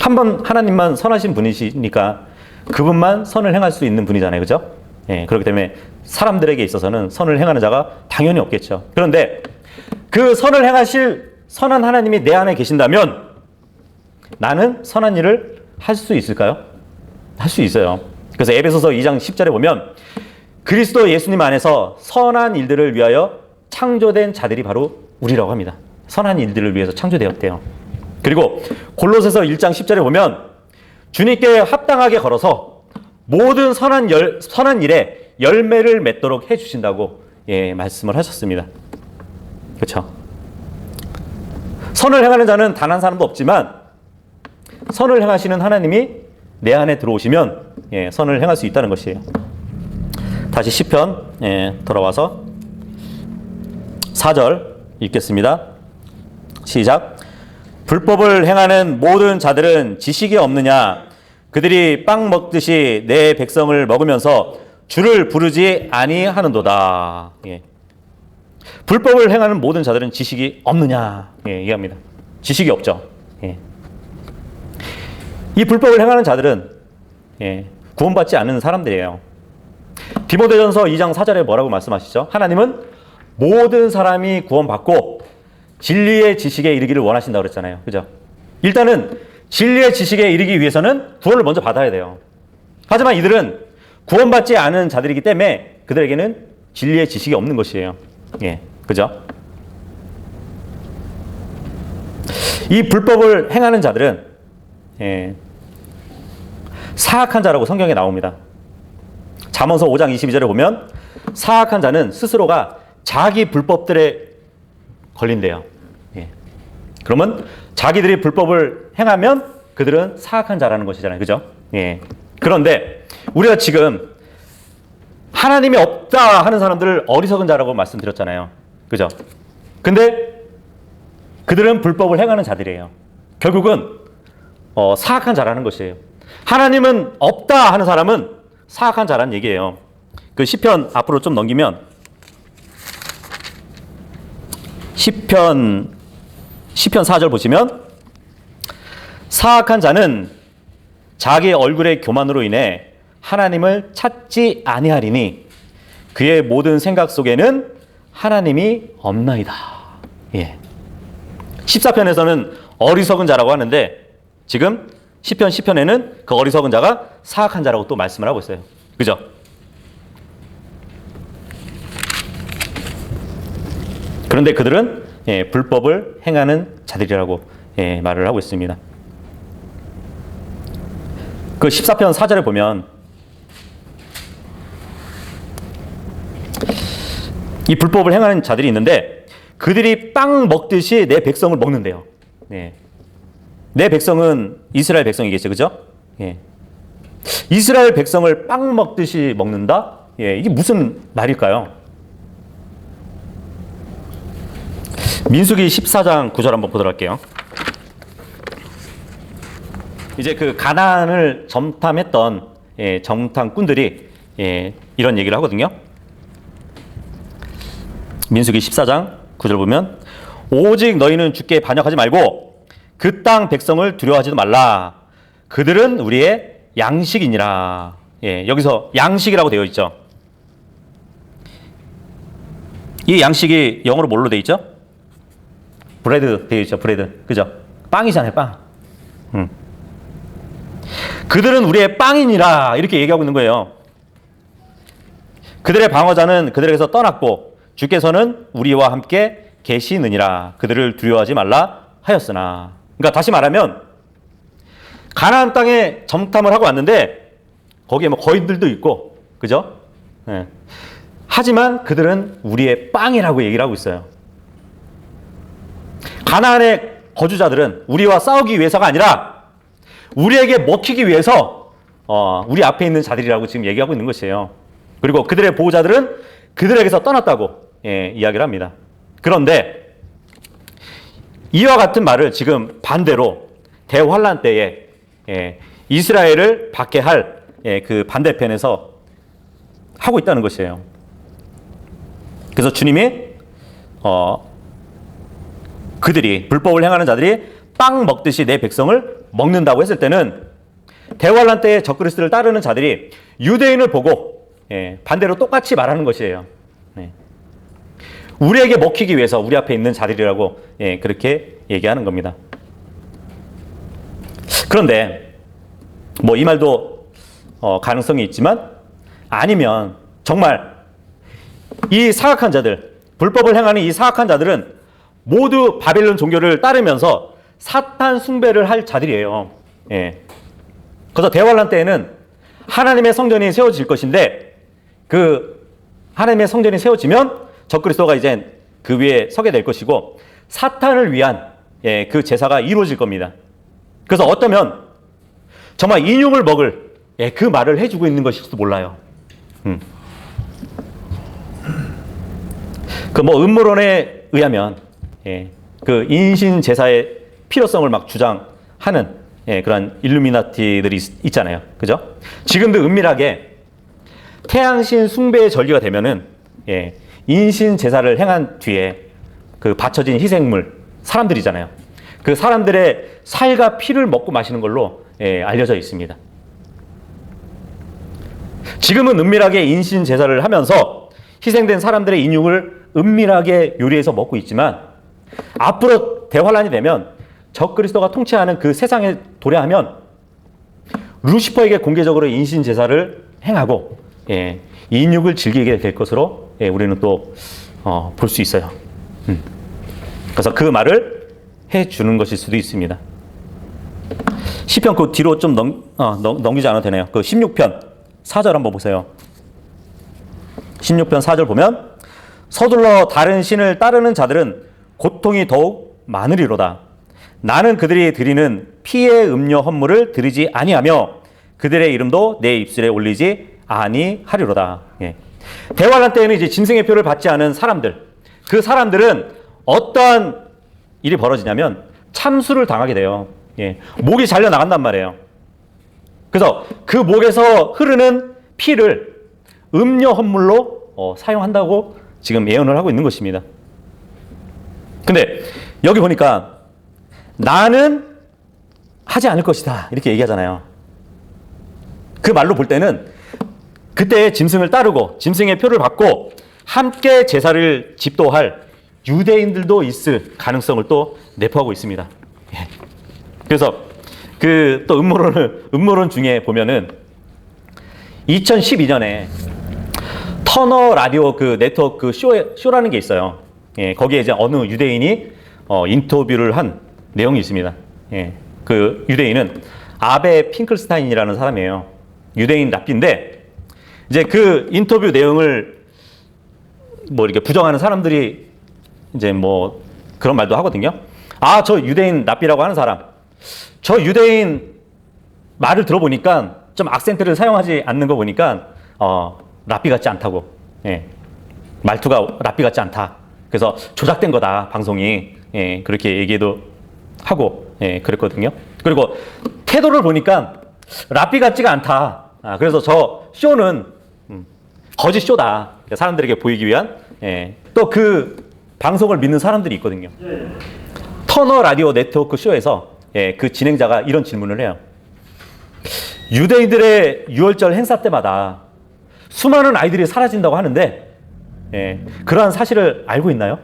한 번 하나님만 선하신 분이시니까 그분만 선을 행할 수 있는 분이잖아요. 그죠? 그렇기 때문에 사람들에게 있어서는 선을 행하는 자가 당연히 없겠죠. 그런데 그 선을 행하실 선한 하나님이 내 안에 계신다면 나는 선한 일을 할 수 있을까요? 할 수 있어요. 그래서 에베소서 2장 10절에 보면 그리스도 예수님 안에서 선한 일들을 위하여 창조된 자들이 바로 우리라고 합니다. 선한 일들을 위해서 창조되었대요. 그리고 골로새서 1장 10절에 보면 주님께 합당하게 걸어서 모든 선한 일에 열매를 맺도록 해주신다고 말씀을 하셨습니다. 그렇죠? 선을 행하는 자는 단 한 사람도 없지만 선을 행하시는 하나님이 내 안에 들어오시면 선을 행할 수 있다는 것이에요. 다시 시편 돌아와서 4절 읽겠습니다. 시작. 불법을 행하는 모든 자들은 지식이 없느냐? 그들이 빵 먹듯이 내 백성을 먹으면서 주를 부르지 아니하는도다. 불법을 행하는 모든 자들은 지식이 없느냐? 얘기합니다. 지식이 없죠. 이 불법을 행하는 자들은 구원받지 않는 사람들이에요. 디모데전서 2장 4절에 뭐라고 말씀하시죠? 하나님은 모든 사람이 구원받고 진리의 지식에 이르기를 원하신다고 그랬잖아요. 그죠? 일단은 진리의 지식에 이르기 위해서는 구원을 먼저 받아야 돼요. 하지만 이들은 구원받지 않은 자들이기 때문에 그들에게는 진리의 지식이 없는 것이에요. 그죠? 이 불법을 행하는 자들은 사악한 자라고 성경에 나옵니다. 잠언서 5장 22절에 보면 사악한 자는 스스로가 자기 불법들에 걸린대요. 그러면 자기들이 불법을 행하면 그들은 사악한 자라는 것이잖아요. 그죠? 그런데 우리가 지금 하나님이 없다 하는 사람들을 어리석은 자라고 말씀드렸잖아요. 그죠? 근데 그들은 불법을 행하는 자들이에요. 결국은 사악한 자라는 것이에요. 하나님은 없다 하는 사람은 사악한 자라는 얘기예요. 그 시편 앞으로 좀 넘기면 시편 4절 보시면 사악한 자는 자기 얼굴의 교만으로 인해 하나님을 찾지 아니하리니 그의 모든 생각 속에는 하나님이 없나이다. 14편에서는 어리석은 자라고 하는데 지금 시편에는 그 어리석은 자가 사악한 자라고 또 말씀을 하고 있어요. 그죠? 그런데 그들은 불법을 행하는 자들이라고 말을 하고 있습니다. 그 14편 4절에 보면 이 불법을 행하는 자들이 있는데 그들이 빵 먹듯이 내 백성을 먹는데요. 내 백성은 이스라엘 백성이겠죠. 그죠? 이스라엘 백성을 빵 먹듯이 먹는다? 이게 무슨 말일까요? 민수기 14장 9절 한번 보도록 할게요. 이제 그 가나안을 점탐했던 점탐꾼들이 이런 얘기를 하거든요. 민수기 14장 9절 보면 오직 너희는 주께 반역하지 말고 그 땅 백성을 두려워하지도 말라. 그들은 우리의 양식이니라. 여기서 양식이라고 되어 있죠. 이 양식이 영어로 뭘로 되어 있죠? 브레드 되어 있죠. 브레드. 그죠? 빵이잖아요. 빵. 그들은 우리의 빵이니라. 이렇게 얘기하고 있는 거예요. 그들의 방어자는 그들에게서 떠났고 주께서는 우리와 함께 계시느니라. 그들을 두려워하지 말라. 하였으나. 그러니까 다시 말하면 가나안 땅에 정탐을 하고 왔는데 거기에 뭐 거인들도 있고, 그죠? 예. 하지만 그들은 우리의 빵이라고 얘기를 하고 있어요. 가나안의 거주자들은 우리와 싸우기 위해서가 아니라 우리에게 먹히기 위해서 우리 앞에 있는 자들이라고 지금 얘기하고 있는 것이에요. 그리고 그들의 보호자들은 그들에게서 떠났다고 이야기를 합니다. 그런데 이와 같은 말을 지금 반대로 대환란 때에 이스라엘을 받게 할 그 반대편에서 하고 있다는 것이에요. 그래서 주님이 그들이 불법을 행하는 자들이 빵 먹듯이 내 백성을 먹는다고 했을 때는 대환란 때에 적그리스도를 따르는 자들이 유대인을 보고 반대로 똑같이 말하는 것이에요. 우리에게 먹히기 위해서 우리 앞에 있는 자들이라고 그렇게 얘기하는 겁니다. 그런데 뭐 이 말도 가능성이 있지만, 아니면 정말 이 사악한 자들, 불법을 행하는 이 사악한 자들은 모두 바벨론 종교를 따르면서 사탄 숭배를 할 자들이에요. 그래서 대환란 때에는 하나님의 성전이 세워질 것인데, 그 하나님의 성전이 세워지면 적그리스도가 이제 그 위에 서게 될 것이고 사탄을 위한 그 제사가 이루어질 겁니다. 그래서 어쩌면 정말 인육을 먹을 그 말을 해주고 있는 것일지도 몰라요. 그 뭐 음모론에 의하면 그 인신 제사의 필요성을 막 주장하는 그런 일루미나티들이 있잖아요. 그죠? 지금도 은밀하게 태양신 숭배의 절기가 되면은 인신 제사를 행한 뒤에 그 바쳐진 희생물 사람들이잖아요. 그 사람들의 살과 피를 먹고 마시는 걸로 알려져 있습니다. 지금은 은밀하게 인신 제사를 하면서 희생된 사람들의 인육을 은밀하게 요리해서 먹고 있지만, 앞으로 대환란이 되면 적그리스도가 통치하는 그 세상에 도래하면 루시퍼에게 공개적으로 인신 제사를 행하고 인육을 즐기게 될 것으로 우리는 또 볼 수 있어요. 그래서 그 말을 해주는 것일 수도 있습니다. 시편 그 뒤로 좀 넘기지 않아도 되네요. 그 16편 4절 한번 보세요. 16편 4절 보면 서둘러 다른 신을 따르는 자들은 고통이 더욱 많으리로다. 나는 그들이 드리는 피의 음료 헌물을 드리지 아니하며 그들의 이름도 내 입술에 올리지 아니하리로다. 대환란 때에는 이제 짐승의 표를 받지 않은 사람들, 그 사람들은 어떠한 일이 벌어지냐면 참수를 당하게 돼요. 목이 잘려 나간단 말이에요. 그래서 그 목에서 흐르는 피를 음료 헌물로 사용한다고 지금 예언을 하고 있는 것입니다. 근데 여기 보니까 나는 하지 않을 것이다 이렇게 얘기하잖아요. 그 말로 볼 때는 그때 짐승을 따르고 짐승의 표를 받고 함께 제사를 집도할 유대인들도 있을 가능성을 또 내포하고 있습니다. 그래서 그 또 음모론 중에 보면은 2012년에 터너 라디오 그 네트워크 쇼라는 게 있어요. 거기에 이제 어느 유대인이 인터뷰를 한 내용이 있습니다. 그 유대인은 아베 핑클스타인이라는 사람이에요. 유대인 랍비인데 이제 그 인터뷰 내용을 뭐 이렇게 부정하는 사람들이 이제 뭐 그런 말도 하거든요. 아, 저 유대인 랍비라고 하는 사람, 저 유대인 말을 들어보니까 좀 악센트를 사용하지 않는 거 보니까 랍비 같지 않다고. 말투가 랍비 같지 않다. 그래서 조작된 거다 방송이. 그렇게 얘기도 하고 그랬거든요. 그리고 태도를 보니까 랍비 같지가 않다. 그래서 저 쇼는 거짓 쇼다. 사람들에게 보이기 위한. 또 그 방송을 믿는 사람들이 있거든요. 터너 라디오 네트워크 쇼에서 그 진행자가 이런 질문을 해요. 유대인들의 유월절 행사 때마다 수많은 아이들이 사라진다고 하는데 그러한 사실을 알고 있나요?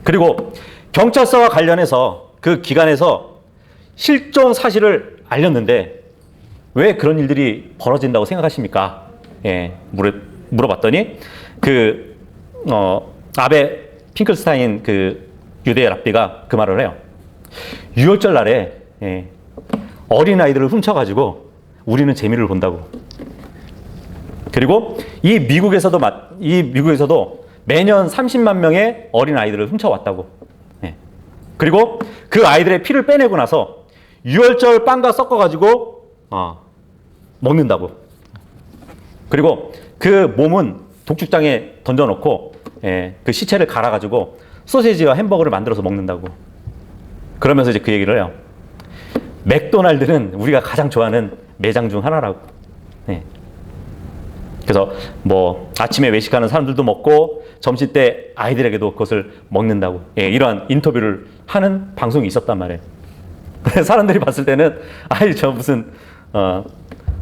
그리고 경찰서와 관련해서 그 기관에서 실종 사실을 알렸는데 왜 그런 일들이 벌어진다고 생각하십니까? 물어봤더니 그 아베 핑클스타인 그 유대의 랍비가 그 말을 해요. 유월절 날에 어린아이들을 훔쳐가지고 우리는 재미를 본다고. 그리고 이 미국에서도 매년 30만 명의 어린아이들을 훔쳐왔다고. 그리고 그 아이들의 피를 빼내고 나서 유월절 빵과 섞어가지고 먹는다고. 그리고 그 몸은 독축장에 던져놓고 그 시체를 갈아가지고 소세지와 햄버거를 만들어서 먹는다고. 그러면서 이제 그 얘기를 해요. 맥도날드는 우리가 가장 좋아하는 매장 중 하나라고. 그래서 뭐 아침에 외식하는 사람들도 먹고 점심 때 아이들에게도 그것을 먹는다고. 이러한 인터뷰를 하는 방송이 있었단 말이에요. 사람들이 봤을 때는 저 무슨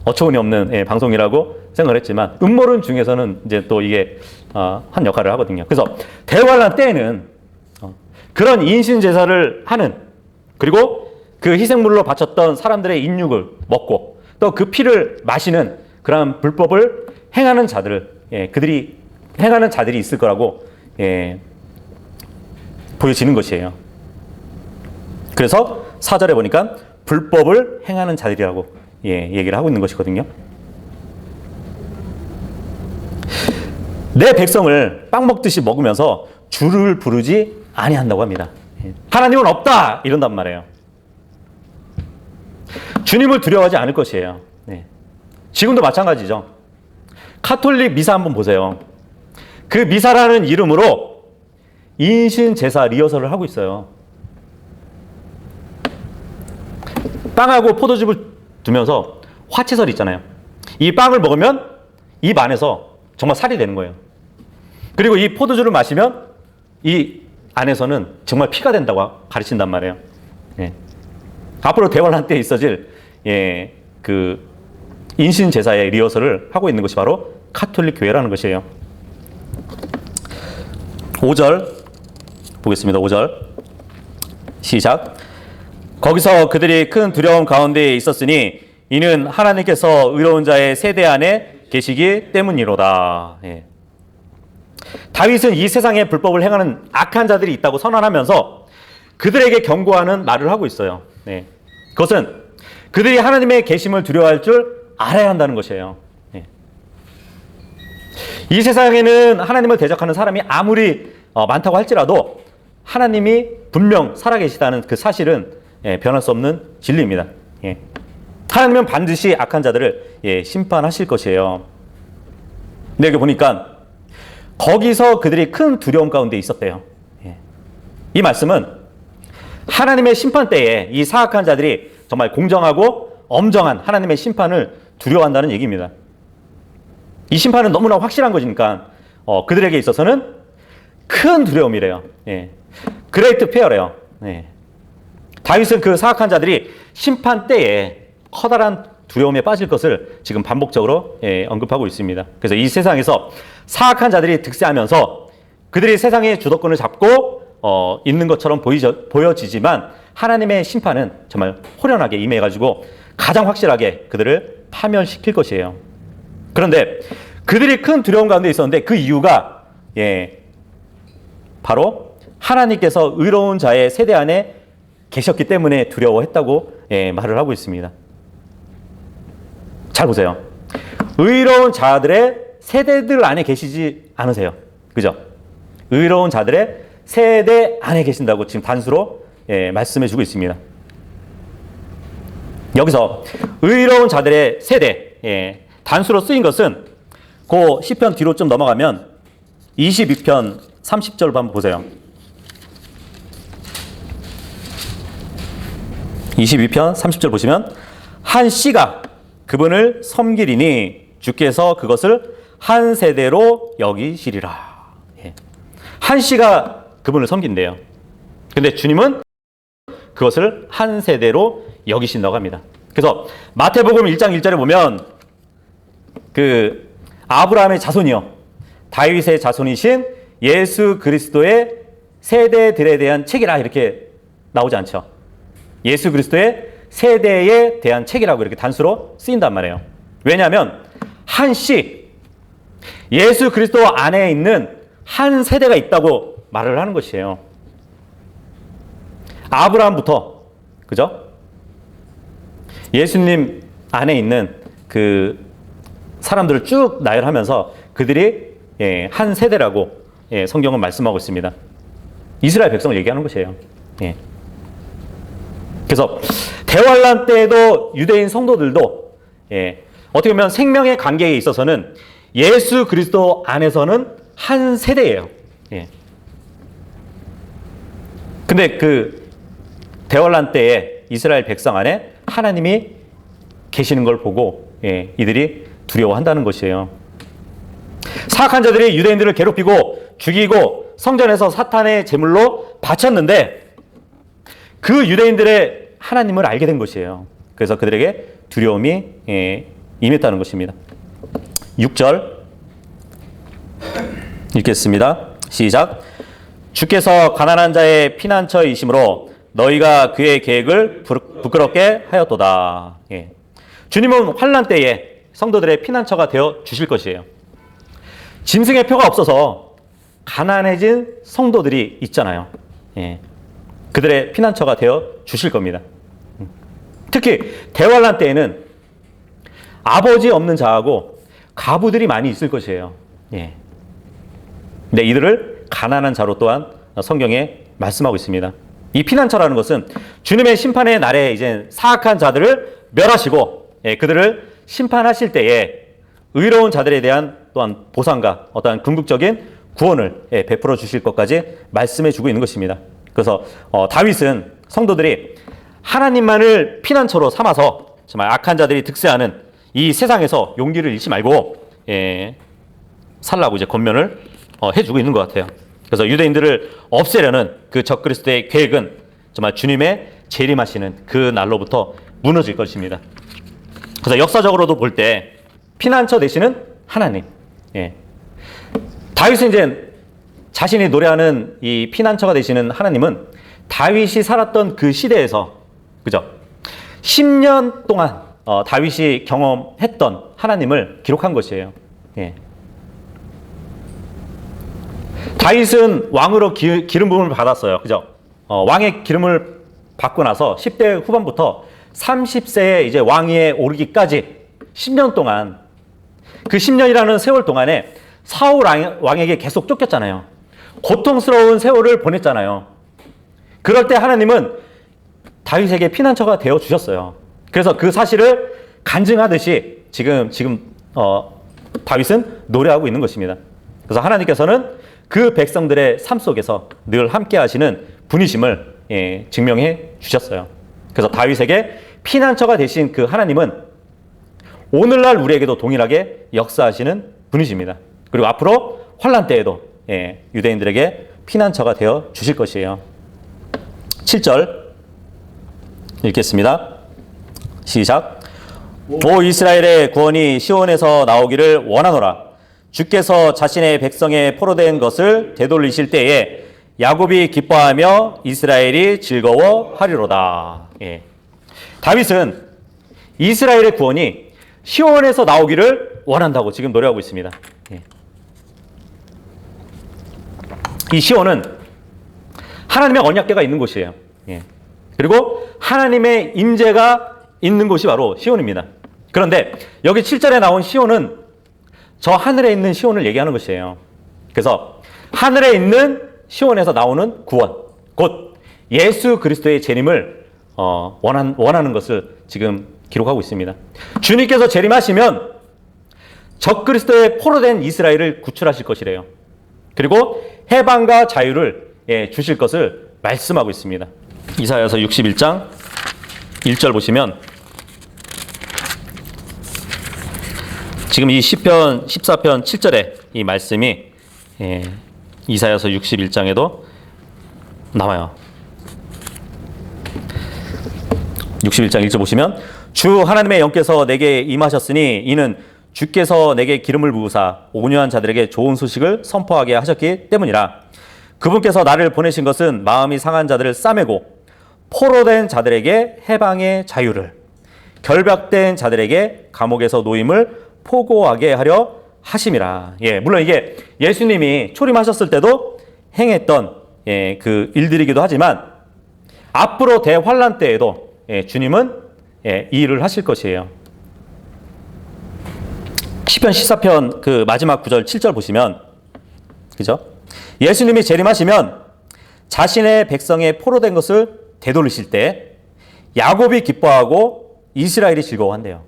어처구니 없는 방송이라고 생각을 했지만 음모론 중에서는 이제 또 이게 한 역할을 하거든요. 그래서 대환란 때에는 그런 인신 제사를 하는, 그리고 그 희생물로 바쳤던 사람들의 인육을 먹고 또 그 피를 마시는 그런 불법을 행하는 자들을 그들이 행하는 자들이 있을 거라고 보여지는 것이에요. 그래서 4절에 보니까 불법을 행하는 자들이라고 얘기를 하고 있는 것이거든요. 내 백성을 빵 먹듯이 먹으면서 주를 부르지 아니한다고 합니다. 하나님은 없다 이런단 말이에요. 주님을 두려워하지 않을 것이에요. 지금도 마찬가지죠. 카톨릭 미사 한번 보세요. 그 미사라는 이름으로 인신 제사 리허설을 하고 있어요. 빵하고 포도즙을 두면서 화채설 있잖아요. 이 빵을 먹으면 입 안에서 정말 살이 되는 거예요. 그리고 이 포도주를 마시면 이 안에서는 정말 피가 된다고 가르친단 말이에요. 앞으로 대환란 때 있어질 그 인신 제사의 리허설을 하고 있는 것이 바로 카톨릭 교회라는 것이에요. 5절 보겠습니다. 5절 시작. 거기서 그들이 큰 두려움 가운데 있었으니 이는 하나님께서 의로운 자의 세대 안에 계시기 때문이로다. 다윗은 이 세상에 불법을 행하는 악한 자들이 있다고 선언하면서 그들에게 경고하는 말을 하고 있어요. 그것은 그들이 하나님의 계심을 두려워할 줄 알아야 한다는 것이에요. 이 세상에는 하나님을 대적하는 사람이 아무리 많다고 할지라도 하나님이 분명 살아계시다는 그 사실은 변할 수 없는 진리입니다. 하나님은 반드시 악한 자들을 심판하실 것이에요. 근데 여기 보니까 거기서 그들이 큰 두려움 가운데 있었대요. 이 말씀은 하나님의 심판 때에 이 사악한 자들이 정말 공정하고 엄정한 하나님의 심판을 두려워한다는 얘기입니다. 이 심판은 너무나 확실한 것이니까 그들에게 있어서는 큰 두려움이래요. 그레이트 페어래요. 다윗은 그 사악한 자들이 심판 때에 커다란 두려움에 빠질 것을 지금 반복적으로 언급하고 있습니다. 그래서 이 세상에서 사악한 자들이 득세하면서 그들이 세상의 주도권을 잡고 있는 것처럼 보여지지만 하나님의 심판은 정말 호련하게 임해가지고 가장 확실하게 그들을 파멸시킬 것이에요. 그런데 그들이 큰 두려움 가운데 있었는데 그 이유가 바로 하나님께서 의로운 자의 세대 안에 계셨기 때문에 두려워했다고 말을 하고 있습니다. 잘 보세요. 의로운 자들의 세대들 안에 계시지 않으세요. 그죠? 의로운 자들의 세대 안에 계신다고 지금 단수로 말씀해 주고 있습니다. 여기서 의로운 자들의 세대 단수로 쓰인 것은 그 시편 뒤로 좀 넘어가면 22편 30절 한번 보세요. 22편 30절 보시면 한 씨가 그분을 섬기리니 주께서 그것을 한 세대로 여기시리라. 한 씨가 그분을 섬긴대요. 근데 주님은 그것을 한 세대로 여기신다고 합니다. 그래서 마태복음 1장 1절에 보면 그 아브라함의 자손이요, 다윗의 자손이신 예수 그리스도의 세대들에 대한 책이라 이렇게 나오지 않죠. 예수 그리스도의 세대에 대한 책이라고 이렇게 단수로 쓰인단 말이에요. 왜냐하면 한 씨, 예수 그리스도 안에 있는 한 세대가 있다고 말을 하는 것이에요. 아브라함부터, 그죠? 예수님 안에 있는 그 사람들을 쭉 나열하면서 그들이 한 세대라고 성경은 말씀하고 있습니다. 이스라엘 백성을 얘기하는 것이에요. 그래서 대환란 때에도 유대인 성도들도 어떻게 보면 생명의 관계에 있어서는 예수 그리스도 안에서는 한 세대예요. 근데 그 대환란 때에 이스라엘 백성 안에 하나님이 계시는 걸 보고 이들이 두려워한다는 것이에요. 사악한 자들이 유대인들을 괴롭히고 죽이고 성전에서 사탄의 제물로 바쳤는데 그 유대인들의 하나님을 알게 된 것이에요. 그래서 그들에게 두려움이 임했다는 것입니다. 6절 읽겠습니다. 시작. 주께서 가난한 자의 피난처이심으로 너희가 그의 계획을 부끄럽게 하였도다. 주님은 환난 때에 성도들의 피난처가 되어 주실 것이에요. 짐승의 표가 없어서 가난해진 성도들이 있잖아요. 그들의 피난처가 되어 주실 겁니다. 특히 대환란 때에는 아버지 없는 자하고 가부들이 많이 있을 것이에요. 근데 이들을 가난한 자로 또한 성경에 말씀하고 있습니다. 이 피난처라는 것은 주님의 심판의 날에 이제 사악한 자들을 멸하시고 그들을 심판하실 때에 의로운 자들에 대한 또한 보상과 어떠한 궁극적인 구원을 베풀어 주실 것까지 말씀해 주고 있는 것입니다. 그래서 다윗은 성도들이 하나님만을 피난처로 삼아서 정말 악한 자들이 득세하는 이 세상에서 용기를 잃지 말고 살라고 이제 권면을 해주고 있는 것 같아요. 그래서 유대인들을 없애려는 그 적그리스도의 계획은 정말 주님의 재림하시는 그 날로부터 무너질 것입니다. 그래서 역사적으로도 볼 때 피난처 되시는 하나님. 다윗은 이제 자신이 노래하는 이 피난처가 되시는 하나님은 다윗이 살았던 그 시대에서, 그죠? 10년 동안 다윗이 경험했던 하나님을 기록한 것이에요. 다윗은 왕으로 기름 부음을 받았어요. 그죠? 왕의 기름을 받고 나서 10대 후반부터 30세에 이제 왕위에 오르기까지 10년 동안, 그 10년이라는 세월 동안에 사울 왕에게 계속 쫓겼잖아요. 고통스러운 세월을 보냈잖아요. 그럴 때 하나님은 다윗에게 피난처가 되어 주셨어요. 그래서 그 사실을 간증하듯이 지금 다윗은 노래하고 있는 것입니다. 그래서 하나님께서는 그 백성들의 삶 속에서 늘 함께 하시는 분이심을 증명해 주셨어요. 그래서 다윗에게 피난처가 되신 그 하나님은 오늘날 우리에게도 동일하게 역사하시는 분이십니다. 그리고 앞으로 환난 때에도 유대인들에게 피난처가 되어 주실 것이에요. 7절 읽겠습니다. 시작. 오 이스라엘의 구원이 시온에서 나오기를 원하노라. 주께서 자신의 백성의 포로된 것을 되돌리실 때에 야곱이 기뻐하며 이스라엘이 즐거워하리로다. 다윗은 이스라엘의 구원이 시온에서 나오기를 원한다고 지금 노래하고 있습니다. 이 시온은 하나님의 언약궤가 있는 곳이에요. 그리고 하나님의 임재가 있는 곳이 바로 시온입니다. 그런데 여기 7절에 나온 시온은 저 하늘에 있는 시온을 얘기하는 것이에요. 그래서 하늘에 있는 시온에서 나오는 구원, 곧 예수 그리스도의 재림을 원하는 것을 지금 기록하고 있습니다. 주님께서 재림하시면 적그리스도의 포로된 이스라엘을 구출하실 것이래요. 그리고 해방과 자유를 주실 것을 말씀하고 있습니다. 이사야서 61장 1절 보시면 지금 이 시편 14편 7절에 이 말씀이 이사야서 61장에도 나와요. 61장 1절 보시면 주 하나님의 영께서 내게 임하셨으니 이는 주께서 내게 기름을 부으사 온유한 자들에게 좋은 소식을 선포하게 하셨기 때문이라. 그분께서 나를 보내신 것은 마음이 상한 자들을 싸매고 포로된 자들에게 해방의 자유를, 결박된 자들에게 감옥에서 노임을 포고하게 하려 하심이라. 물론 이게 예수님이 초림하셨을 때도 행했던 그 일들이기도 하지만 앞으로 대환란 때에도 주님은 이 일을 하실 것이에요. 시편 14편 그 마지막 9절 7절 보시면, 그죠? 예수님이 재림하시면 자신의 백성의 포로된 것을 되돌리실 때 야곱이 기뻐하고 이스라엘이 즐거워한대요.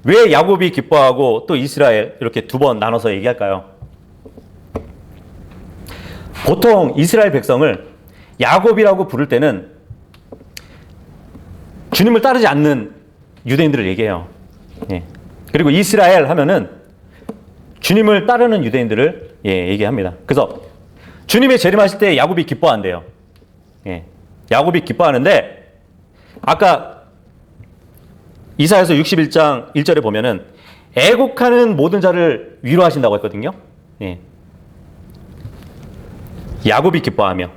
왜 야곱이 기뻐하고 또 이스라엘 이렇게 두 번 나눠서 얘기할까요? 보통 이스라엘 백성을 야곱이라고 부를 때는 주님을 따르지 않는 유대인들을 얘기해요. 그리고 이스라엘 하면은 주님을 따르는 유대인들을 얘기합니다. 그래서 주님이 재림하실 때 야곱이 기뻐한대요. 야곱이 기뻐하는데 아까 이사야서 61장 1절에 보면은 애곡하는 모든 자를 위로하신다고 했거든요. 야곱이 기뻐하며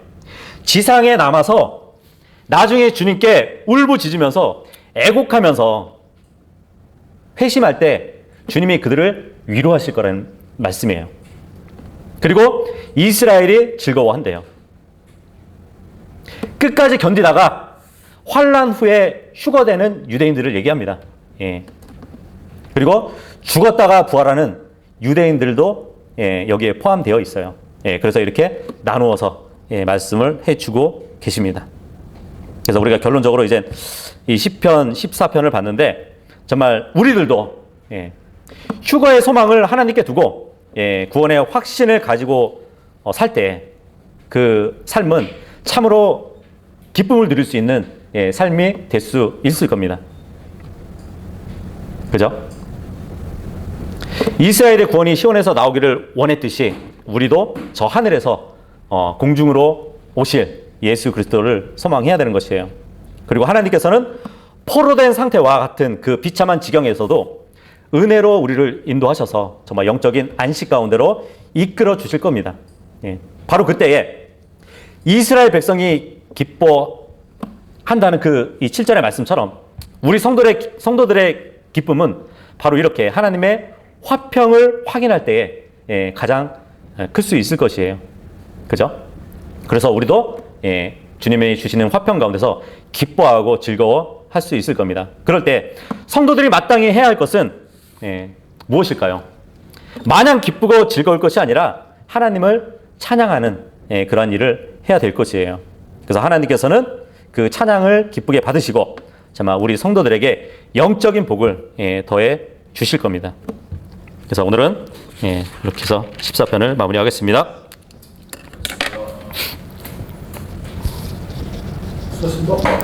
지상에 남아서 나중에 주님께 울부짖으면서 애곡하면서 회심할 때 주님이 그들을 위로하실 거라는 말씀이에요. 그리고 이스라엘이 즐거워한대요. 끝까지 견디다가 환난 후에 휴거되는 유대인들을 얘기합니다. 그리고 죽었다가 부활하는 유대인들도 여기에 포함되어 있어요. 그래서 이렇게 나누어서 말씀을 해주고 계십니다. 그래서 우리가 결론적으로 이제 이 시편 14편을 봤는데 정말 우리들도 휴거의 소망을 하나님께 두고 구원의 확신을 가지고 살 때 그 삶은 참으로 기쁨을 누릴 수 있는 삶이 될 수 있을 겁니다. 그죠? 이스라엘의 구원이 시온에서 나오기를 원했듯이 우리도 저 하늘에서 공중으로 오실 예수 그리스도를 소망해야 되는 것이에요. 그리고 하나님께서는 포로된 상태와 같은 그 비참한 지경에서도 은혜로 우리를 인도하셔서 정말 영적인 안식 가운데로 이끌어 주실 겁니다. 바로 그때에 이스라엘 백성이 기뻐한다는 그 이 7절의 말씀처럼 우리 성도들의 기쁨은 바로 이렇게 하나님의 화평을 확인할 때에 가장 클 수 있을 것이에요. 그죠? 그래서 우리도 주님이 주시는 화평 가운데서 기뻐하고 즐거워할 수 있을 겁니다. 그럴 때 성도들이 마땅히 해야 할 것은 무엇일까요? 마냥 기쁘고 즐거울 것이 아니라 하나님을 찬양하는 그러한 일을 해야 될 것이에요. 그래서 하나님께서는 그 찬양을 기쁘게 받으시고 정말 우리 성도들에게 영적인 복을 더해 주실 겁니다. 그래서 오늘은 이렇게 해서 14편을 마무리하겠습니다. 수고하셨습니다.